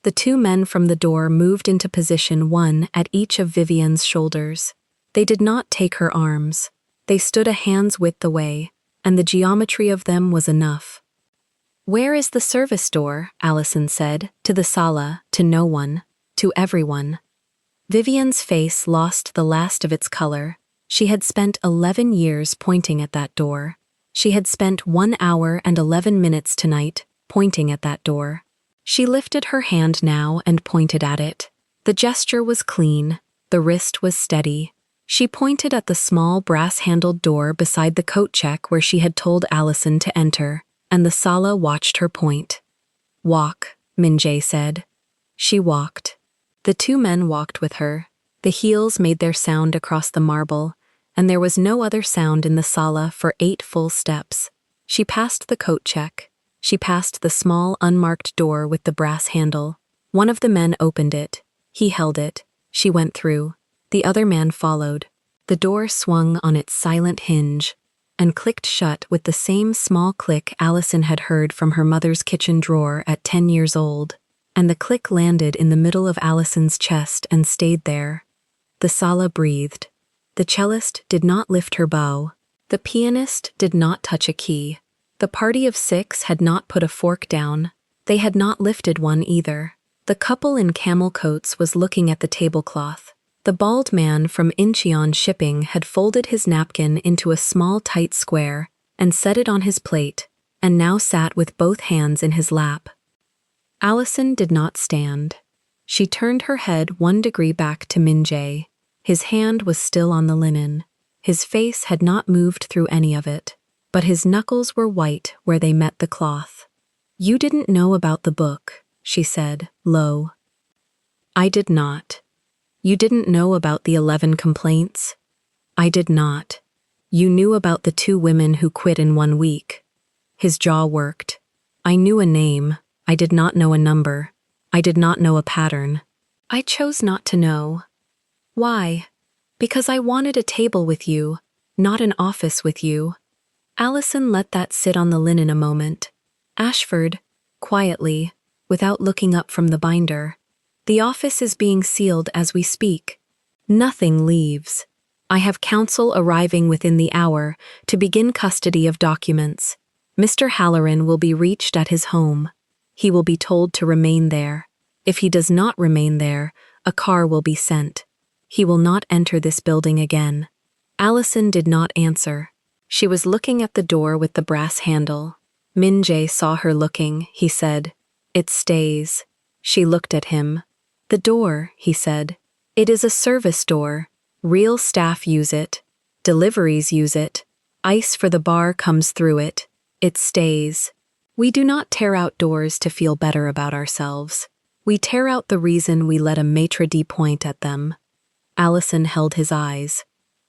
The 2 men from the door moved into position, 1 at each of Vivian's shoulders. They did not take her arms. They stood a hand's width away, and the geometry of them was enough. "Where is the service door?" Allison said, to the sala, to no one, to everyone. Vivian's face lost the last of its color. She had spent 11 years pointing at that door. She had spent 1 hour and 11 minutes tonight pointing at that door. She lifted her hand now and pointed at it. The gesture was clean. The wrist was steady. She pointed at the small brass-handled door beside the coat check where she had told Allison to enter, and the sala watched her point. "Walk," Min-jae said. She walked. The two men walked with her. The heels made their sound across the marble, and there was no other sound in the sala for 8 full steps. She passed the coat check. She passed the small, unmarked door with the brass handle. One of the men opened it. He held it. She went through. The other man followed. The door swung on its silent hinge and clicked shut with the same small click Allison had heard from her mother's kitchen drawer at 10 years old, and the click landed in the middle of Allison's chest and stayed there. The sala breathed. The cellist did not lift her bow. The pianist did not touch a key. The party of 6 had not put a fork down. They had not lifted one either. The couple in camel coats was looking at the tablecloth. The bald man from Incheon Shipping had folded his napkin into a small tight square and set it on his plate, and now sat with both hands in his lap. Allison did not stand. She turned her head 1 degree back to Min-jae. His hand was still on the linen. His face had not moved through any of it, but his knuckles were white where they met the cloth. "You didn't know about the book," she said, low. "I did not. You didn't know about the 11 complaints?" "I did not. You knew about the 2 women who quit in 1 week." His jaw worked. "I knew a name. I did not know a number. I did not know a pattern. I chose not to know." "Why?" "Because I wanted a table with you, not an office with you." Allison let that sit on the linen a moment. Ashford, quietly, without looking up from the binder. "The office is being sealed as we speak. Nothing leaves. I have counsel arriving within the hour to begin custody of documents. Mr. Halloran will be reached at his home. He will be told to remain there. If he does not remain there, a car will be sent. He will not enter this building again." Allison did not answer. She was looking at the door with the brass handle. Min-jae saw her looking. He said, "It stays." She looked at him. "The door," he said. "It is a service door. Real staff use it. Deliveries use it. Ice for the bar comes through it. It stays. We do not tear out doors to feel better about ourselves. We tear out the reason we let a maitre d' point at them." Allison held his eyes.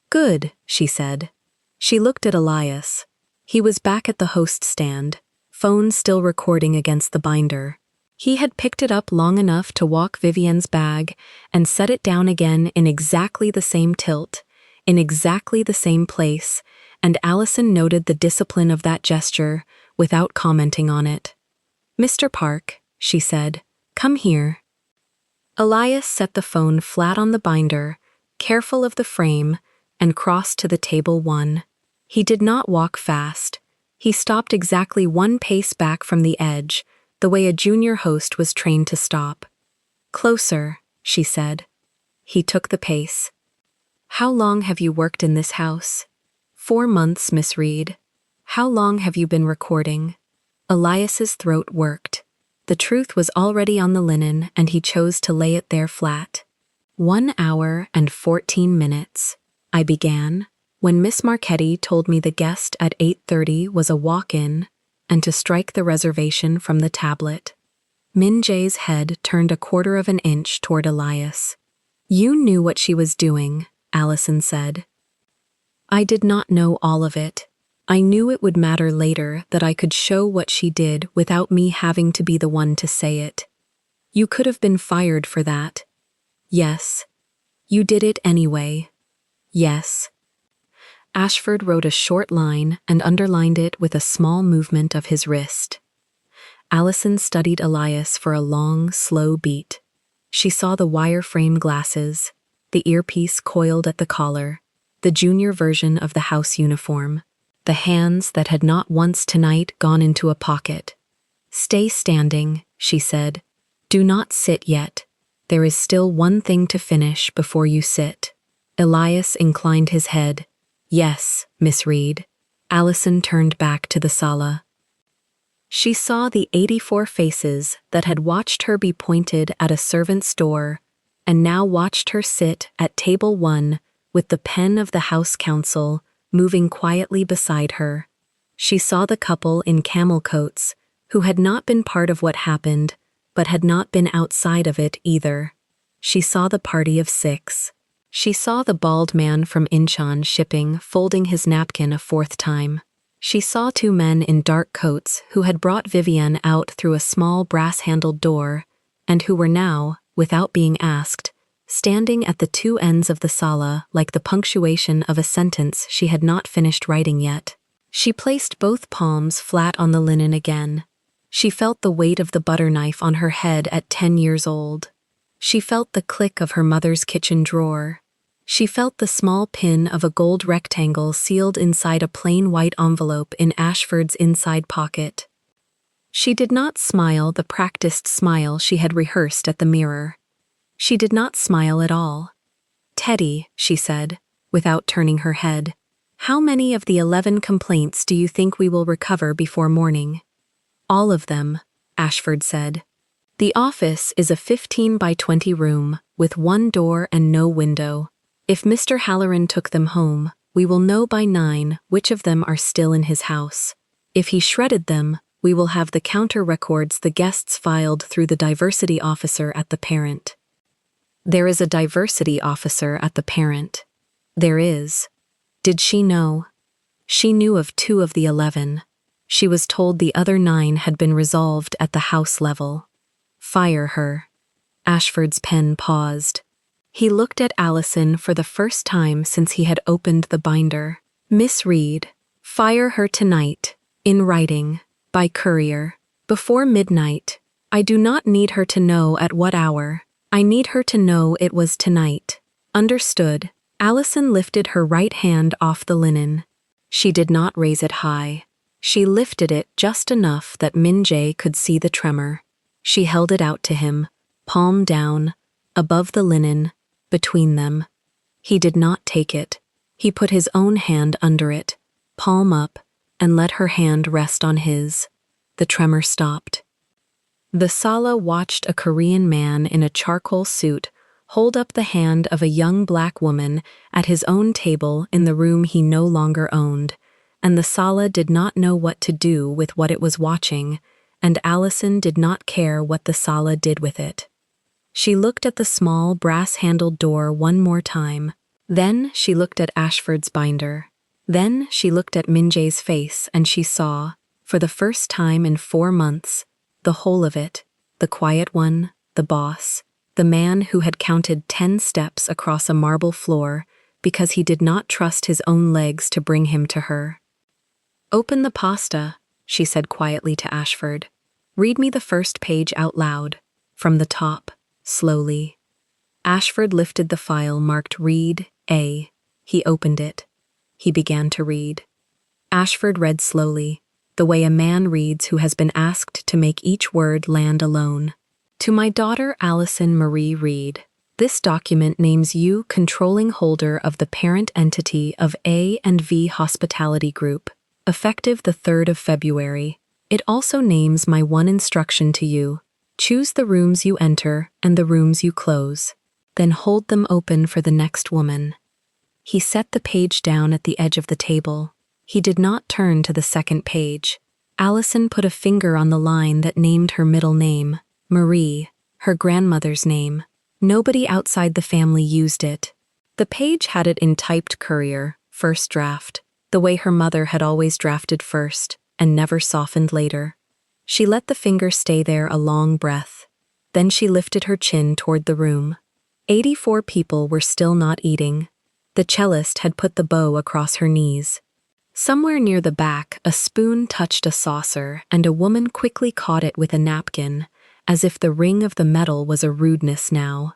"Good," she said. She looked at Elias. He was back at the host stand, phone still recording against the binder. He had picked it up long enough to walk Vivian's bag and set it down again in exactly the same tilt, in exactly the same place, and Allison noted the discipline of that gesture without commenting on it. "Mr. Park," she said, "come here." Elias set the phone flat on the binder, careful of the frame, and crossed to the table 1. He did not walk fast. He stopped exactly 1 pace back from the edge, the way a junior host was trained to stop. "Closer," she said. He took the pace. "How long have you worked in this house?" 4 months, Miss Reed." "How long have you been recording?" Elias's throat worked. The truth was already on the linen, and he chose to lay it there flat. 1 hour and 14 minutes. I began, when Miss Marchetti told me the guest at 8:30 was a walk-in, and to strike the reservation from the tablet. Min-jae's head turned 1/4 of an inch toward Elias. "You knew what she was doing," Allison said. "I did not know all of it. I knew it would matter later that I could show what she did without me having to be the one to say it. You could have been fired for that." "Yes." "You did it anyway." "Yes." Ashford wrote a short line and underlined it with a small movement of his wrist. Allison studied Elias for a long, slow beat. She saw the wire frame glasses, the earpiece coiled at the collar, the junior version of the house uniform, the hands that had not once tonight gone into a pocket. "Stay standing," she said. "Do not sit yet. There is still one thing to finish before you sit." Elias inclined his head. "Yes, Miss Reed." Allison turned back to the sala. She saw the 84 faces that had watched her be pointed at a servant's door, and now watched her sit at table 1 with the pen of the House Counsel moving quietly beside her. She saw the couple in camel coats, who had not been part of what happened, but had not been outside of it either. She saw the party of 6. She saw the bald man from Incheon shipping folding his napkin a 4th time. She saw 2 men in dark coats who had brought Vivienne out through a small brass-handled door, and who were now, without being asked, standing at the 2 ends of the sala like the punctuation of a sentence she had not finished writing yet. She placed both palms flat on the linen again. She felt the weight of the butter knife on her head at 10 years old. She felt the click of her mother's kitchen drawer. She felt the small pin of a gold rectangle sealed inside a plain white envelope in Ashford's inside pocket. She did not smile the practiced smile she had rehearsed at the mirror. She did not smile at all. "Teddy," she said, without turning her head, "how many of the 11 complaints do you think we will recover before morning?" "All of them," Ashford said. "The office is a 15 by 20 room, with 1 door and no window. If Mr. Halloran took them home, we will know by 9 which of them are still in his house. If he shredded them, we will have the counter records the guests filed through the diversity officer at the parent." There is a diversity officer at the parent. There is. Did she know? She knew of 2 of the 11. She was told the other 9 had been resolved at the house level. Fire her. Ashford's pen paused. He looked at Allison for the first time since he had opened the binder. "Miss Reed, fire her tonight, in writing, by courier, before midnight. I do not need her to know at what hour. I need her to know it was tonight." Understood. Allison lifted her right hand off the linen. She did not raise it high. She lifted it just enough that Min-jae could see the tremor. She held it out to him, palm down, above the linen, between them. He did not take it. He put his own hand under it, palm up, and let her hand rest on his. The tremor stopped. The sala watched a Korean man in a charcoal suit hold up the hand of a young black woman at his own table in the room he no longer owned, and the sala did not know what to do with what it was watching, and Allison did not care what the sala did with it. She looked at the small brass-handled door one more time. Then she looked at Ashford's binder. Then she looked at Min-jae's face, and she saw, for the first time in 4 months, the whole of it, the quiet one, the boss, the man who had counted 10 steps across a marble floor because he did not trust his own legs to bring him to her. "Open the pasta," she said quietly to Ashford. "Read me the first page out loud, from the top, slowly." Ashford lifted the file marked Read A. He opened it. He began to read. Ashford read slowly, the way a man reads who has been asked to make each word land alone. "To my daughter Allison Marie Reed, this document names you controlling holder of the parent entity of A and V Hospitality Group, effective the 3rd of February. It also names my one instruction to you. Choose the rooms you enter and the rooms you close. Then hold them open for the next woman." He set the page down at the edge of the table. He did not turn to the second page. Allison put a finger on the line that named her middle name, Marie, her grandmother's name. Nobody outside the family used it. The page had it in typed courier, first draft, the way her mother had always drafted first and never softened later. She let the finger stay there a long breath. Then she lifted her chin toward the room. 84 people were still not eating. The cellist had put the bow across her knees. Somewhere near the back, a spoon touched a saucer, and a woman quickly caught it with a napkin, as if the ring of the metal was a rudeness now.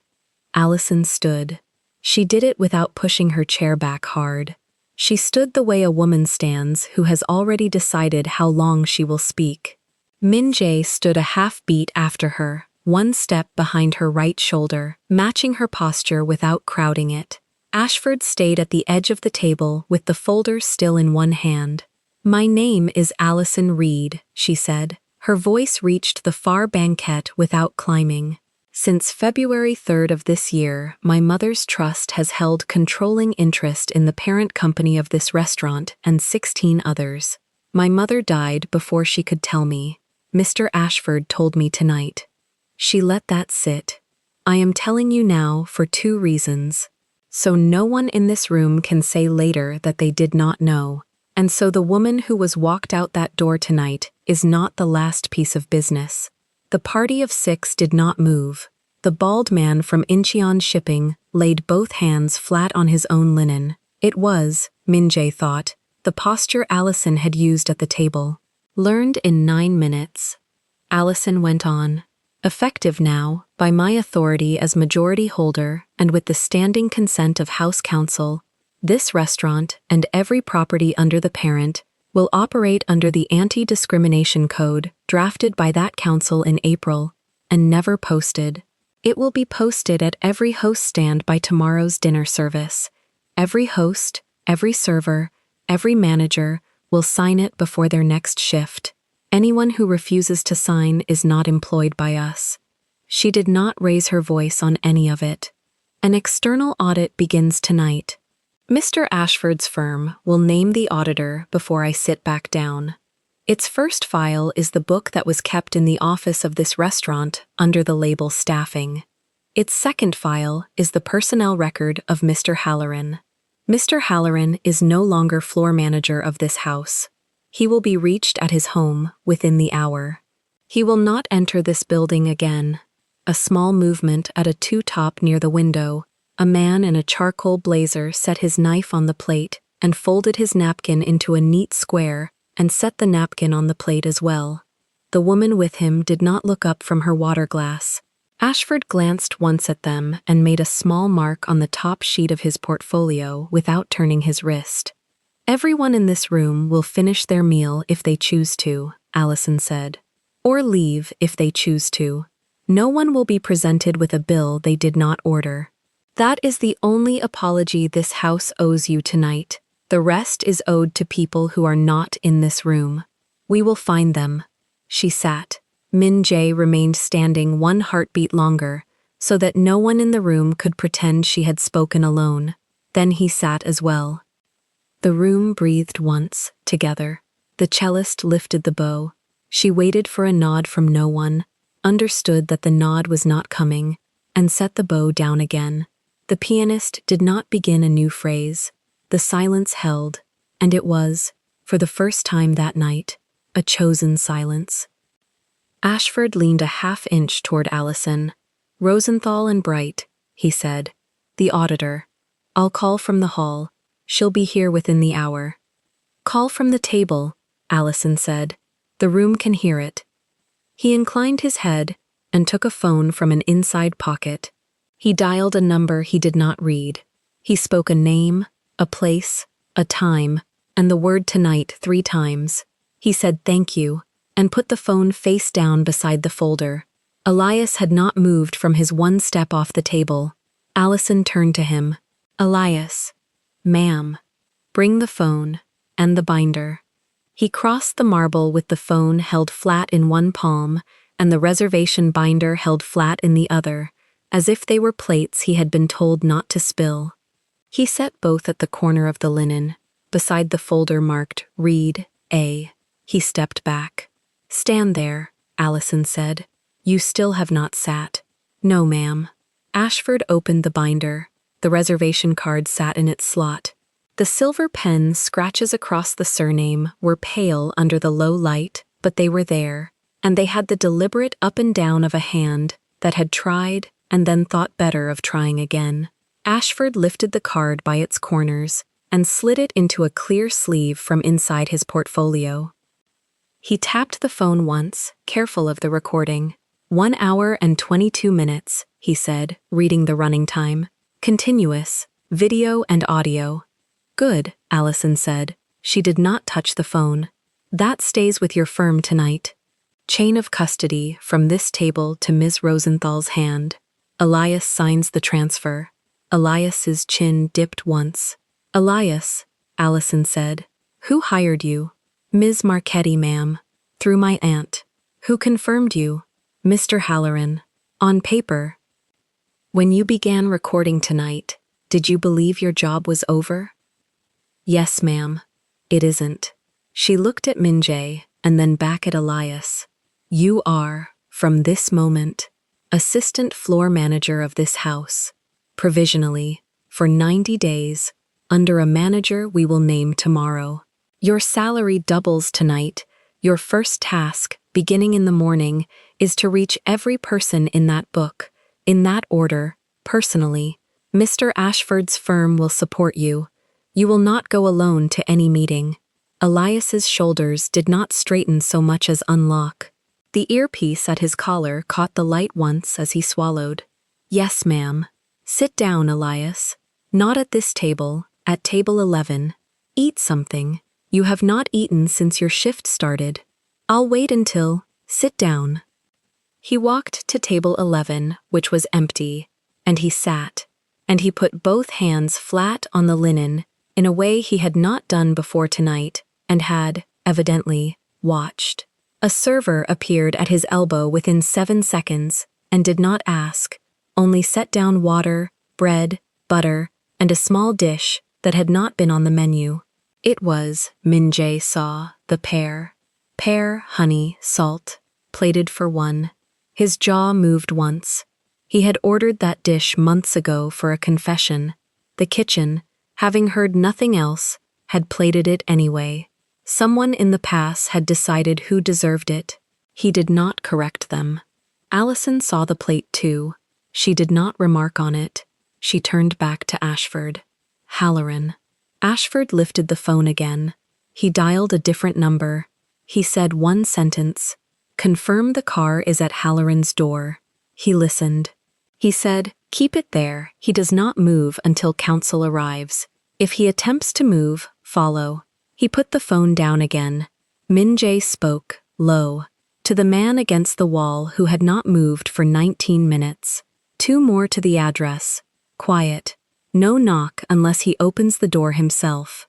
Allison stood. She did it without pushing her chair back hard. She stood the way a woman stands who has already decided how long she will speak. Min Jae stood a half beat after her, one step behind her right shoulder, matching her posture without crowding it. Ashford stayed at the edge of the table with the folder still in one hand. "My name is Allison Reed," she said. Her voice reached the far banquette without climbing. "Since February 3rd of this year, my mother's trust has held controlling interest in the parent company of this restaurant and 16 others. My mother died before she could tell me. Mr. Ashford told me tonight." She let that sit. "I am telling you now for 2 reasons. So no one in this room can say later that they did not know. And so the woman who was walked out that door tonight is not the last piece of business." The party of 6 did not move. The bald man from Incheon Shipping laid both hands flat on his own linen. It was, Min Jae thought, the posture Allison had used at the table. "Learned in 9 minutes. Allison went on. "Effective now, by my authority as majority holder and with the standing consent of House Council, this restaurant and every property under the parent will operate under the Anti-Discrimination Code drafted by that council in April and never posted. It will be posted at every host stand by tomorrow's dinner service. Every host, every server, every manager will sign it before their next shift. Anyone who refuses to sign is not employed by us." She did not raise her voice on any of it. "An external audit begins tonight. Mr. Ashford's firm will name the auditor before I sit back down. Its first file is the book that was kept in the office of this restaurant under the label Staffing. Its second file is the personnel record of Mr. Halloran. Mr. Halloran is no longer floor manager of this house. He will be reached at his home within the hour. He will not enter this building again." A small movement at a 2-top near the window. A man in a charcoal blazer set his knife on the plate and folded his napkin into a neat square and set the napkin on the plate as well. The woman with him did not look up from her water glass. Ashford glanced once at them and made a small mark on the top sheet of his portfolio without turning his wrist. "Everyone in this room will finish their meal if they choose to," Allison said. "Or leave if they choose to. No one will be presented with a bill they did not order. That is the only apology this house owes you tonight. The rest is owed to people who are not in this room. We will find them." She sat. Min Jae remained standing 1 heartbeat longer, so that no one in the room could pretend she had spoken alone. Then he sat as well. The room breathed once, together. The cellist lifted the bow. She waited for a nod from no one, understood that the nod was not coming, and set the bow down again. The pianist did not begin a new phrase. The silence held, and it was, for the first time that night, a chosen silence. Ashford leaned a half-inch toward Allison. "Rosenthal and Bright," he said. "The auditor. I'll call from the hall. She'll be here within the hour." "Call from the table," Allison said. "The room can hear it." He inclined his head and took a phone from an inside pocket. He dialed a number he did not read. He spoke a name, a place, a time, and the word tonight 3 times. He said thank you, and put the phone face down beside the folder. Elias had not moved from his 1 step off the table. Allison turned to him. "Elias." "Ma'am." "Bring the phone, and the binder." He crossed the marble with the phone held flat in one palm, and the reservation binder held flat in the other, as if they were plates he had been told not to spill. He set both at the corner of the linen, beside the folder marked Read A. He stepped back. "Stand there," Allison said. "You still have not sat." "No, ma'am." Ashford opened the binder. The reservation card sat in its slot. The silver pen scratches across the surname were pale under the low light, but they were there, and they had the deliberate up and down of a hand that had tried and then thought better of trying again. Ashford lifted the card by its corners and slid it into a clear sleeve from inside his portfolio. He tapped the phone once, careful of the recording. 1 hour and 22 minutes, he said, reading the running time. Continuous, video and audio. Good, Allison said. She did not touch the phone. That stays with your firm tonight. Chain of custody from this table to Ms. Rosenthal's hand. Elias signs the transfer. Elias's chin dipped once. Elias, Allison said. Who hired you? Ms. Marchetti, ma'am. Through my aunt. Who confirmed you? Mr. Halloran. On paper. When you began recording tonight, did you believe your job was over? Yes, ma'am. It isn't. She looked at Minjae and then back at Elias. You are, from this moment, assistant floor manager of this house, provisionally, for 90 days, under a manager we will name tomorrow. Your salary doubles tonight. Your first task, beginning in the morning, is to reach every person in that book, in that order, personally. Mr. Ashford's firm will support you. You will not go alone to any meeting. Elias's shoulders did not straighten so much as unlock. The earpiece at his collar caught the light once as he swallowed. Yes, ma'am. Sit down, Elias. Not at this table, at table 11. Eat something. You have not eaten since your shift started. I'll wait until. Sit down. He walked to table 11, which was empty, and he sat, and he put both hands flat on the linen in a way he had not done before tonight and had, evidently, watched. A server appeared at his elbow within 7 seconds and did not ask, only set down water, bread, butter, and a small dish that had not been on the menu. It was, Minjae saw, the pear. Pear, honey, salt, plated for one. His jaw moved once. He had ordered that dish months ago for a confession. The kitchen, having heard nothing else, had plated it anyway. Someone in the past had decided who deserved it. He did not correct them. Allison saw the plate too. She did not remark on it. She turned back to Ashford. Halloran. Ashford lifted the phone again. He dialed a different number. He said one sentence. Confirm the car is at Halloran's door. He listened. He said, keep it there. He does not move until counsel arrives. If he attempts to move, follow. He put the phone down again. Minjae spoke, low, to the man against the wall who had not moved for 19 minutes. 2 more to the address. Quiet. No knock unless he opens the door himself.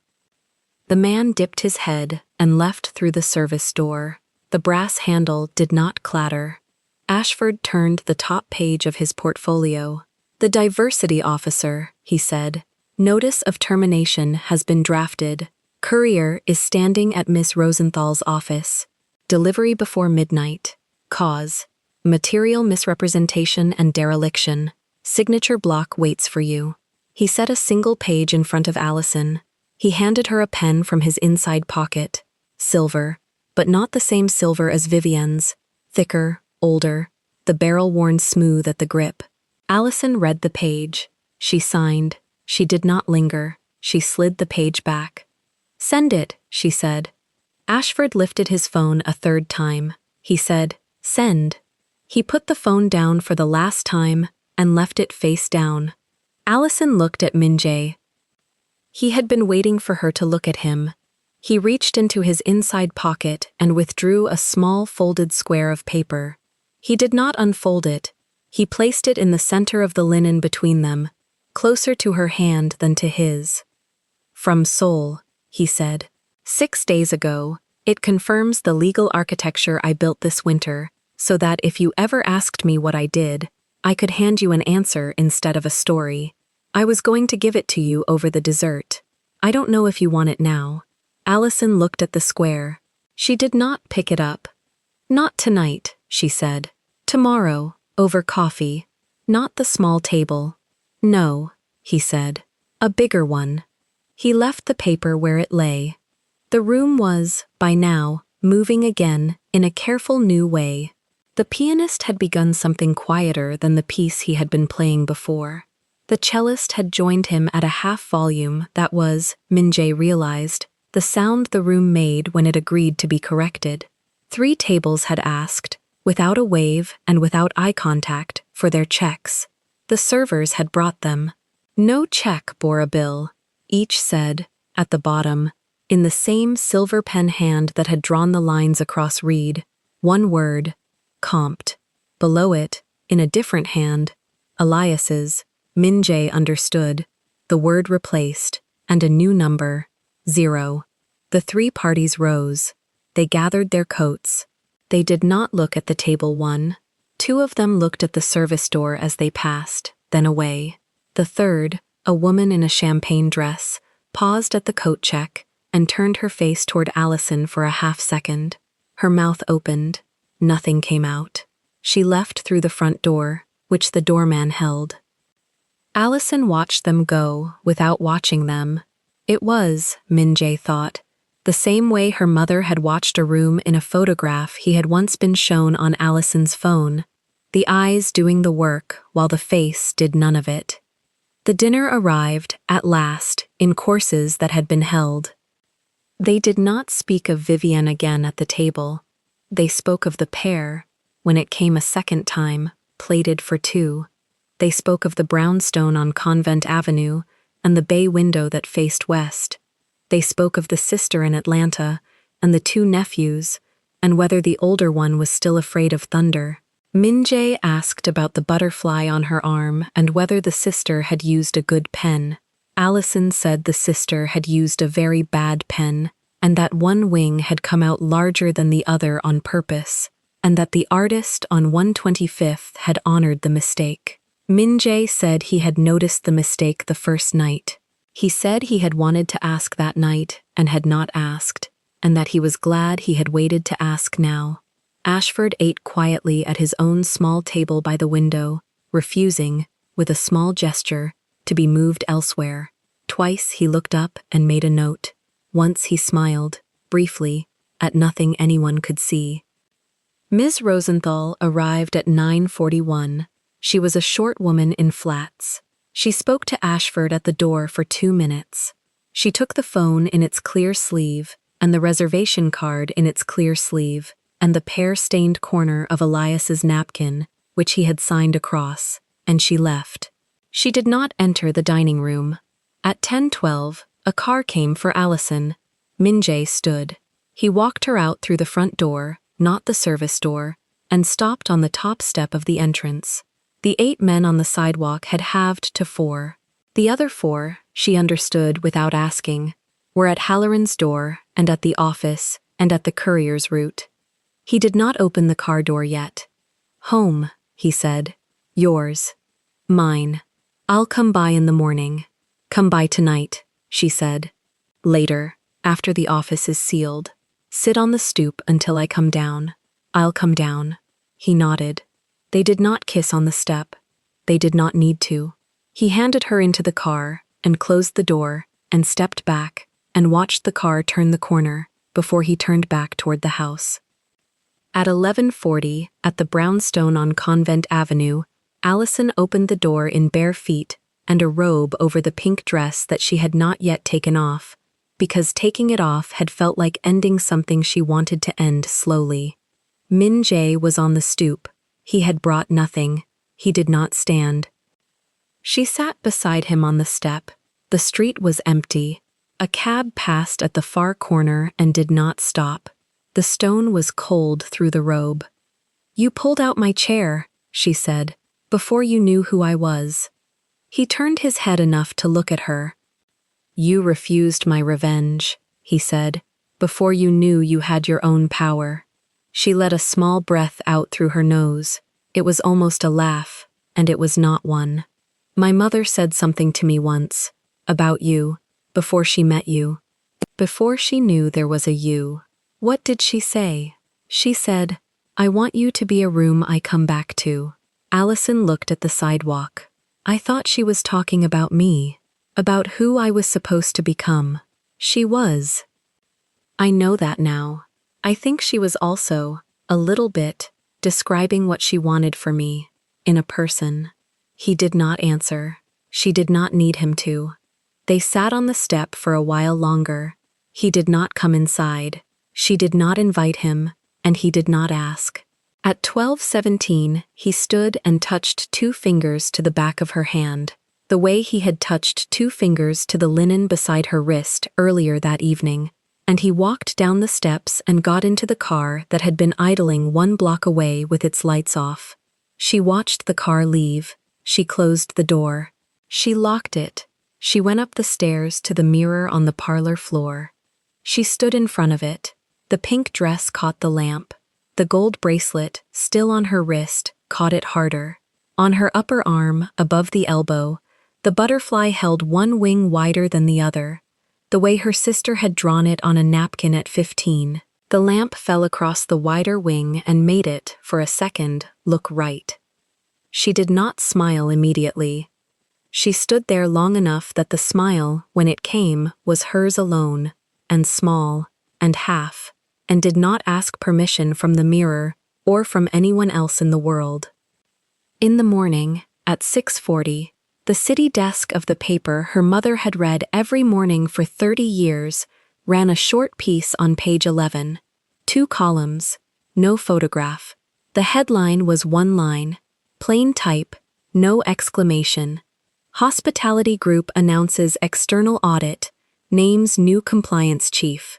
The man dipped his head and left through the service door. The brass handle did not clatter. Ashford turned the top page of his portfolio. The diversity officer, he said. Notice of termination has been drafted. Courier is standing at Miss Rosenthal's office. Delivery before midnight. Cause. Material misrepresentation and dereliction. Signature block waits for you. He set a single page in front of Allison. He handed her a pen from his inside pocket. Silver, but not the same silver as Vivienne's. Thicker, older, the barrel worn smooth at the grip. Allison read the page. She signed. She did not linger. She slid the page back. Send it, she said. Ashford lifted his phone a 3rd time. He said, send. He put the phone down for the last time and left it face down. Allison looked at Minjae. He had been waiting for her to look at him. He reached into his inside pocket and withdrew a small folded square of paper. He did not unfold it. He placed it in the center of the linen between them, closer to her hand than to his. From Seoul, he said. 6 days ago, it confirms the legal architecture I built this winter, so that if you ever asked me what I did, I could hand you an answer instead of a story. I was going to give it to you over the dessert. I don't know if you want it now. Allison looked at the square. She did not pick it up. Not tonight, she said. Tomorrow, over coffee. Not the small table. No, he said. A bigger one. He left the paper where it lay. The room was, by now, moving again in a careful new way. The pianist had begun something quieter than the piece he had been playing before. The cellist had joined him at a half volume that was, Minjae realized, the sound the room made when it agreed to be corrected. 3 tables had asked, without a wave and without eye contact, for their checks. The servers had brought them. No check bore a bill. Each said, at the bottom, in the same silver pen hand that had drawn the lines across Reed, one word, comped. Below it, in a different hand, Elias's, Min-jae understood, the word replaced, and a new number, 0. The three parties rose. They gathered their coats. They did not look at the table one. Two of them looked at the service door as they passed, then away. The third, a woman in a champagne dress, paused at the coat check and turned her face toward Allison for a half-second. Her mouth opened. Nothing came out. She left through the front door, which the doorman held. Allison watched them go without watching them. It was, Min-jae thought, the same way her mother had watched a room in a photograph he had once been shown on Allison's phone, the eyes doing the work while the face did none of it. The dinner arrived, at last, in courses that had been held. They did not speak of Vivienne again at the table. They spoke of the pair, when it came a second time, plated for two. They spoke of the brownstone on Convent Avenue and the bay window that faced west. They spoke of the sister in Atlanta and the two nephews, and whether the older one was still afraid of thunder. Min-jae asked about the butterfly on her arm and whether the sister had used a good pen. Allison said the sister had used a very bad pen, and that one wing had come out larger than the other on purpose, and that the artist on 125th had honored the mistake. Min-jae said he had noticed the mistake the first night. He said he had wanted to ask that night and had not asked, and that he was glad he had waited to ask now. Ashford ate quietly at his own small table by the window, refusing, with a small gesture, to be moved elsewhere. Twice he looked up and made a note. Once he smiled, briefly, at nothing anyone could see. Ms. Rosenthal arrived at 9:41. She was a short woman in flats. She spoke to Ashford at the door for 2 minutes. She took the phone in its clear sleeve, and the reservation card in its clear sleeve, and the pear-stained corner of Elias's napkin, which he had signed across, and she left. She did not enter the dining room. At 10:12, a car came for Allison. Min-jae stood. He walked her out through the front door, not the service door, and stopped on the top step of the entrance. The 8 men on the sidewalk had halved to 4. The other 4, she understood without asking, were at Halloran's door and at the office and at the courier's route. He did not open the car door yet. "Home," he said. "Yours. Mine. I'll come by in the morning." "Come by tonight," she said. "Later, after the office is sealed. Sit on the stoop until I come down." "I'll come down." He nodded. They did not kiss on the step. They did not need to. He handed her into the car and closed the door and stepped back and watched the car turn the corner before he turned back toward the house. At 11:40, at the brownstone on Convent Avenue, Allison opened the door in bare feet and a robe over the pink dress that she had not yet taken off, because taking it off had felt like ending something she wanted to end slowly. Min-jae was on the stoop. He had brought nothing. He did not stand. She sat beside him on the step. The street was empty. A cab passed at the far corner and did not stop. The stone was cold through the robe. "You pulled out my chair," she said, "before you knew who I was." He turned his head enough to look at her. "You refused my revenge," he said, "before you knew you had your own power." She let a small breath out through her nose. It was almost a laugh, and it was not one. "My mother said something to me once, about you, before she met you. Before she knew there was a you." "What did she say?" "She said, I want you to be a room I come back to." Allison looked at the sidewalk. "I thought she was talking about me, about who I was supposed to become." She was. I know that now. I think she was also, a little bit, describing what she wanted for me, in a person. He did not answer. She did not need him to. They sat on the step for a while longer. He did not come inside. She did not invite him, and he did not ask. At 12:17, he stood and touched 2 fingers to the back of her hand. the way he had touched 2 fingers to the linen beside her wrist earlier that evening, and he walked down the steps and got into the car that had been idling 1 block away with its lights off. She watched the car leave. She closed the door. She locked it. She went up the stairs to the mirror on the parlor floor. She stood in front of it. The pink dress caught the lamp. The gold bracelet, still on her wrist, caught it harder. On her upper arm, above the elbow, the butterfly held 1 wing wider than the other, the way her sister had drawn it on a napkin at 15. The lamp fell across the wider wing and made it, for a second, look right. She did not smile immediately. She stood there long enough that the smile, when it came, was hers alone, and small, and half, and did not ask permission from the mirror or from anyone else in the world. In the morning, at 6:40, the city desk of the paper her mother had read every morning for 30 years ran a short piece on page 11. 2 columns, no photograph. The headline was 1 line, plain type, no exclamation. Hospitality Group announces external audit, names new compliance chief.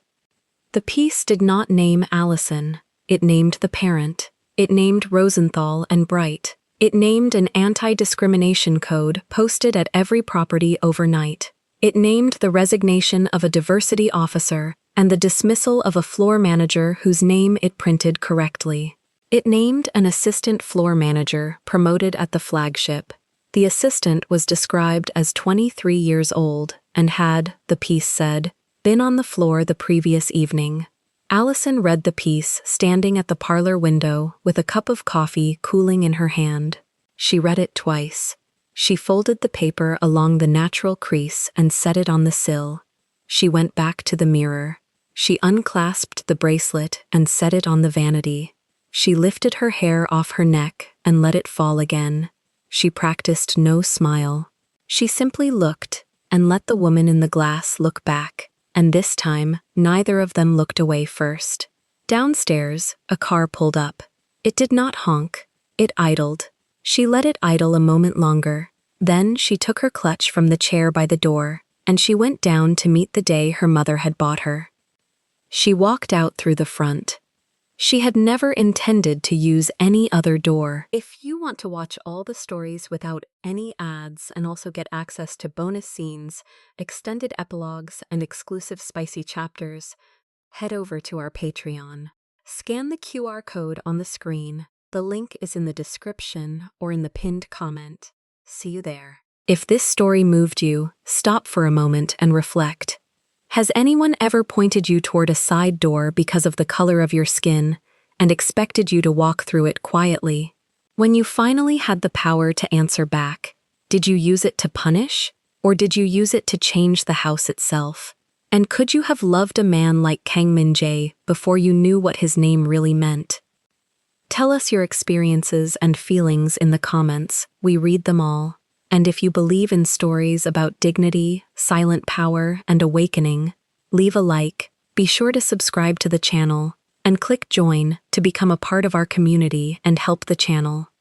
The piece did not name Allison. It named the parent. It named Rosenthal and Bright. It named an anti-discrimination code posted at every property overnight. It named the resignation of a diversity officer and the dismissal of a floor manager whose name it printed correctly. It named an assistant floor manager promoted at the flagship. The assistant was described as 23 years old and had, the piece said, been on the floor the previous evening. Allison read the piece standing at the parlor window with a cup of coffee cooling in her hand. She read it twice. She folded the paper along the natural crease and set it on the sill. She went back to the mirror. She unclasped the bracelet and set it on the vanity. She lifted her hair off her neck and let it fall again. She practiced no smile. She simply looked and let the woman in the glass look back, and this time, neither of them looked away first. Downstairs, a car pulled up. It did not honk. It idled. She let it idle a moment longer. Then she took her clutch from the chair by the door, and she went down to meet the day her mother had bought her. She walked out through the front. She had never intended to use any other door. If you want to watch all the stories without any ads and also get access to bonus scenes, extended epilogues, and exclusive spicy chapters, head over to our Patreon. Scan the QR code on the screen. The link is in the description or in the pinned comment. See you there. If this story moved you, stop for a moment and reflect. Has anyone ever pointed you toward a side door because of the color of your skin and expected you to walk through it quietly? When you finally had the power to answer back, did you use it to punish, or did you use it to change the house itself? And could you have loved a man like Kang Min-jae before you knew what his name really meant? Tell us your experiences and feelings in the comments. We read them all. And if you believe in stories about dignity, silent power, and awakening, leave a like, be sure to subscribe to the channel, and click join to become a part of our community and help the channel.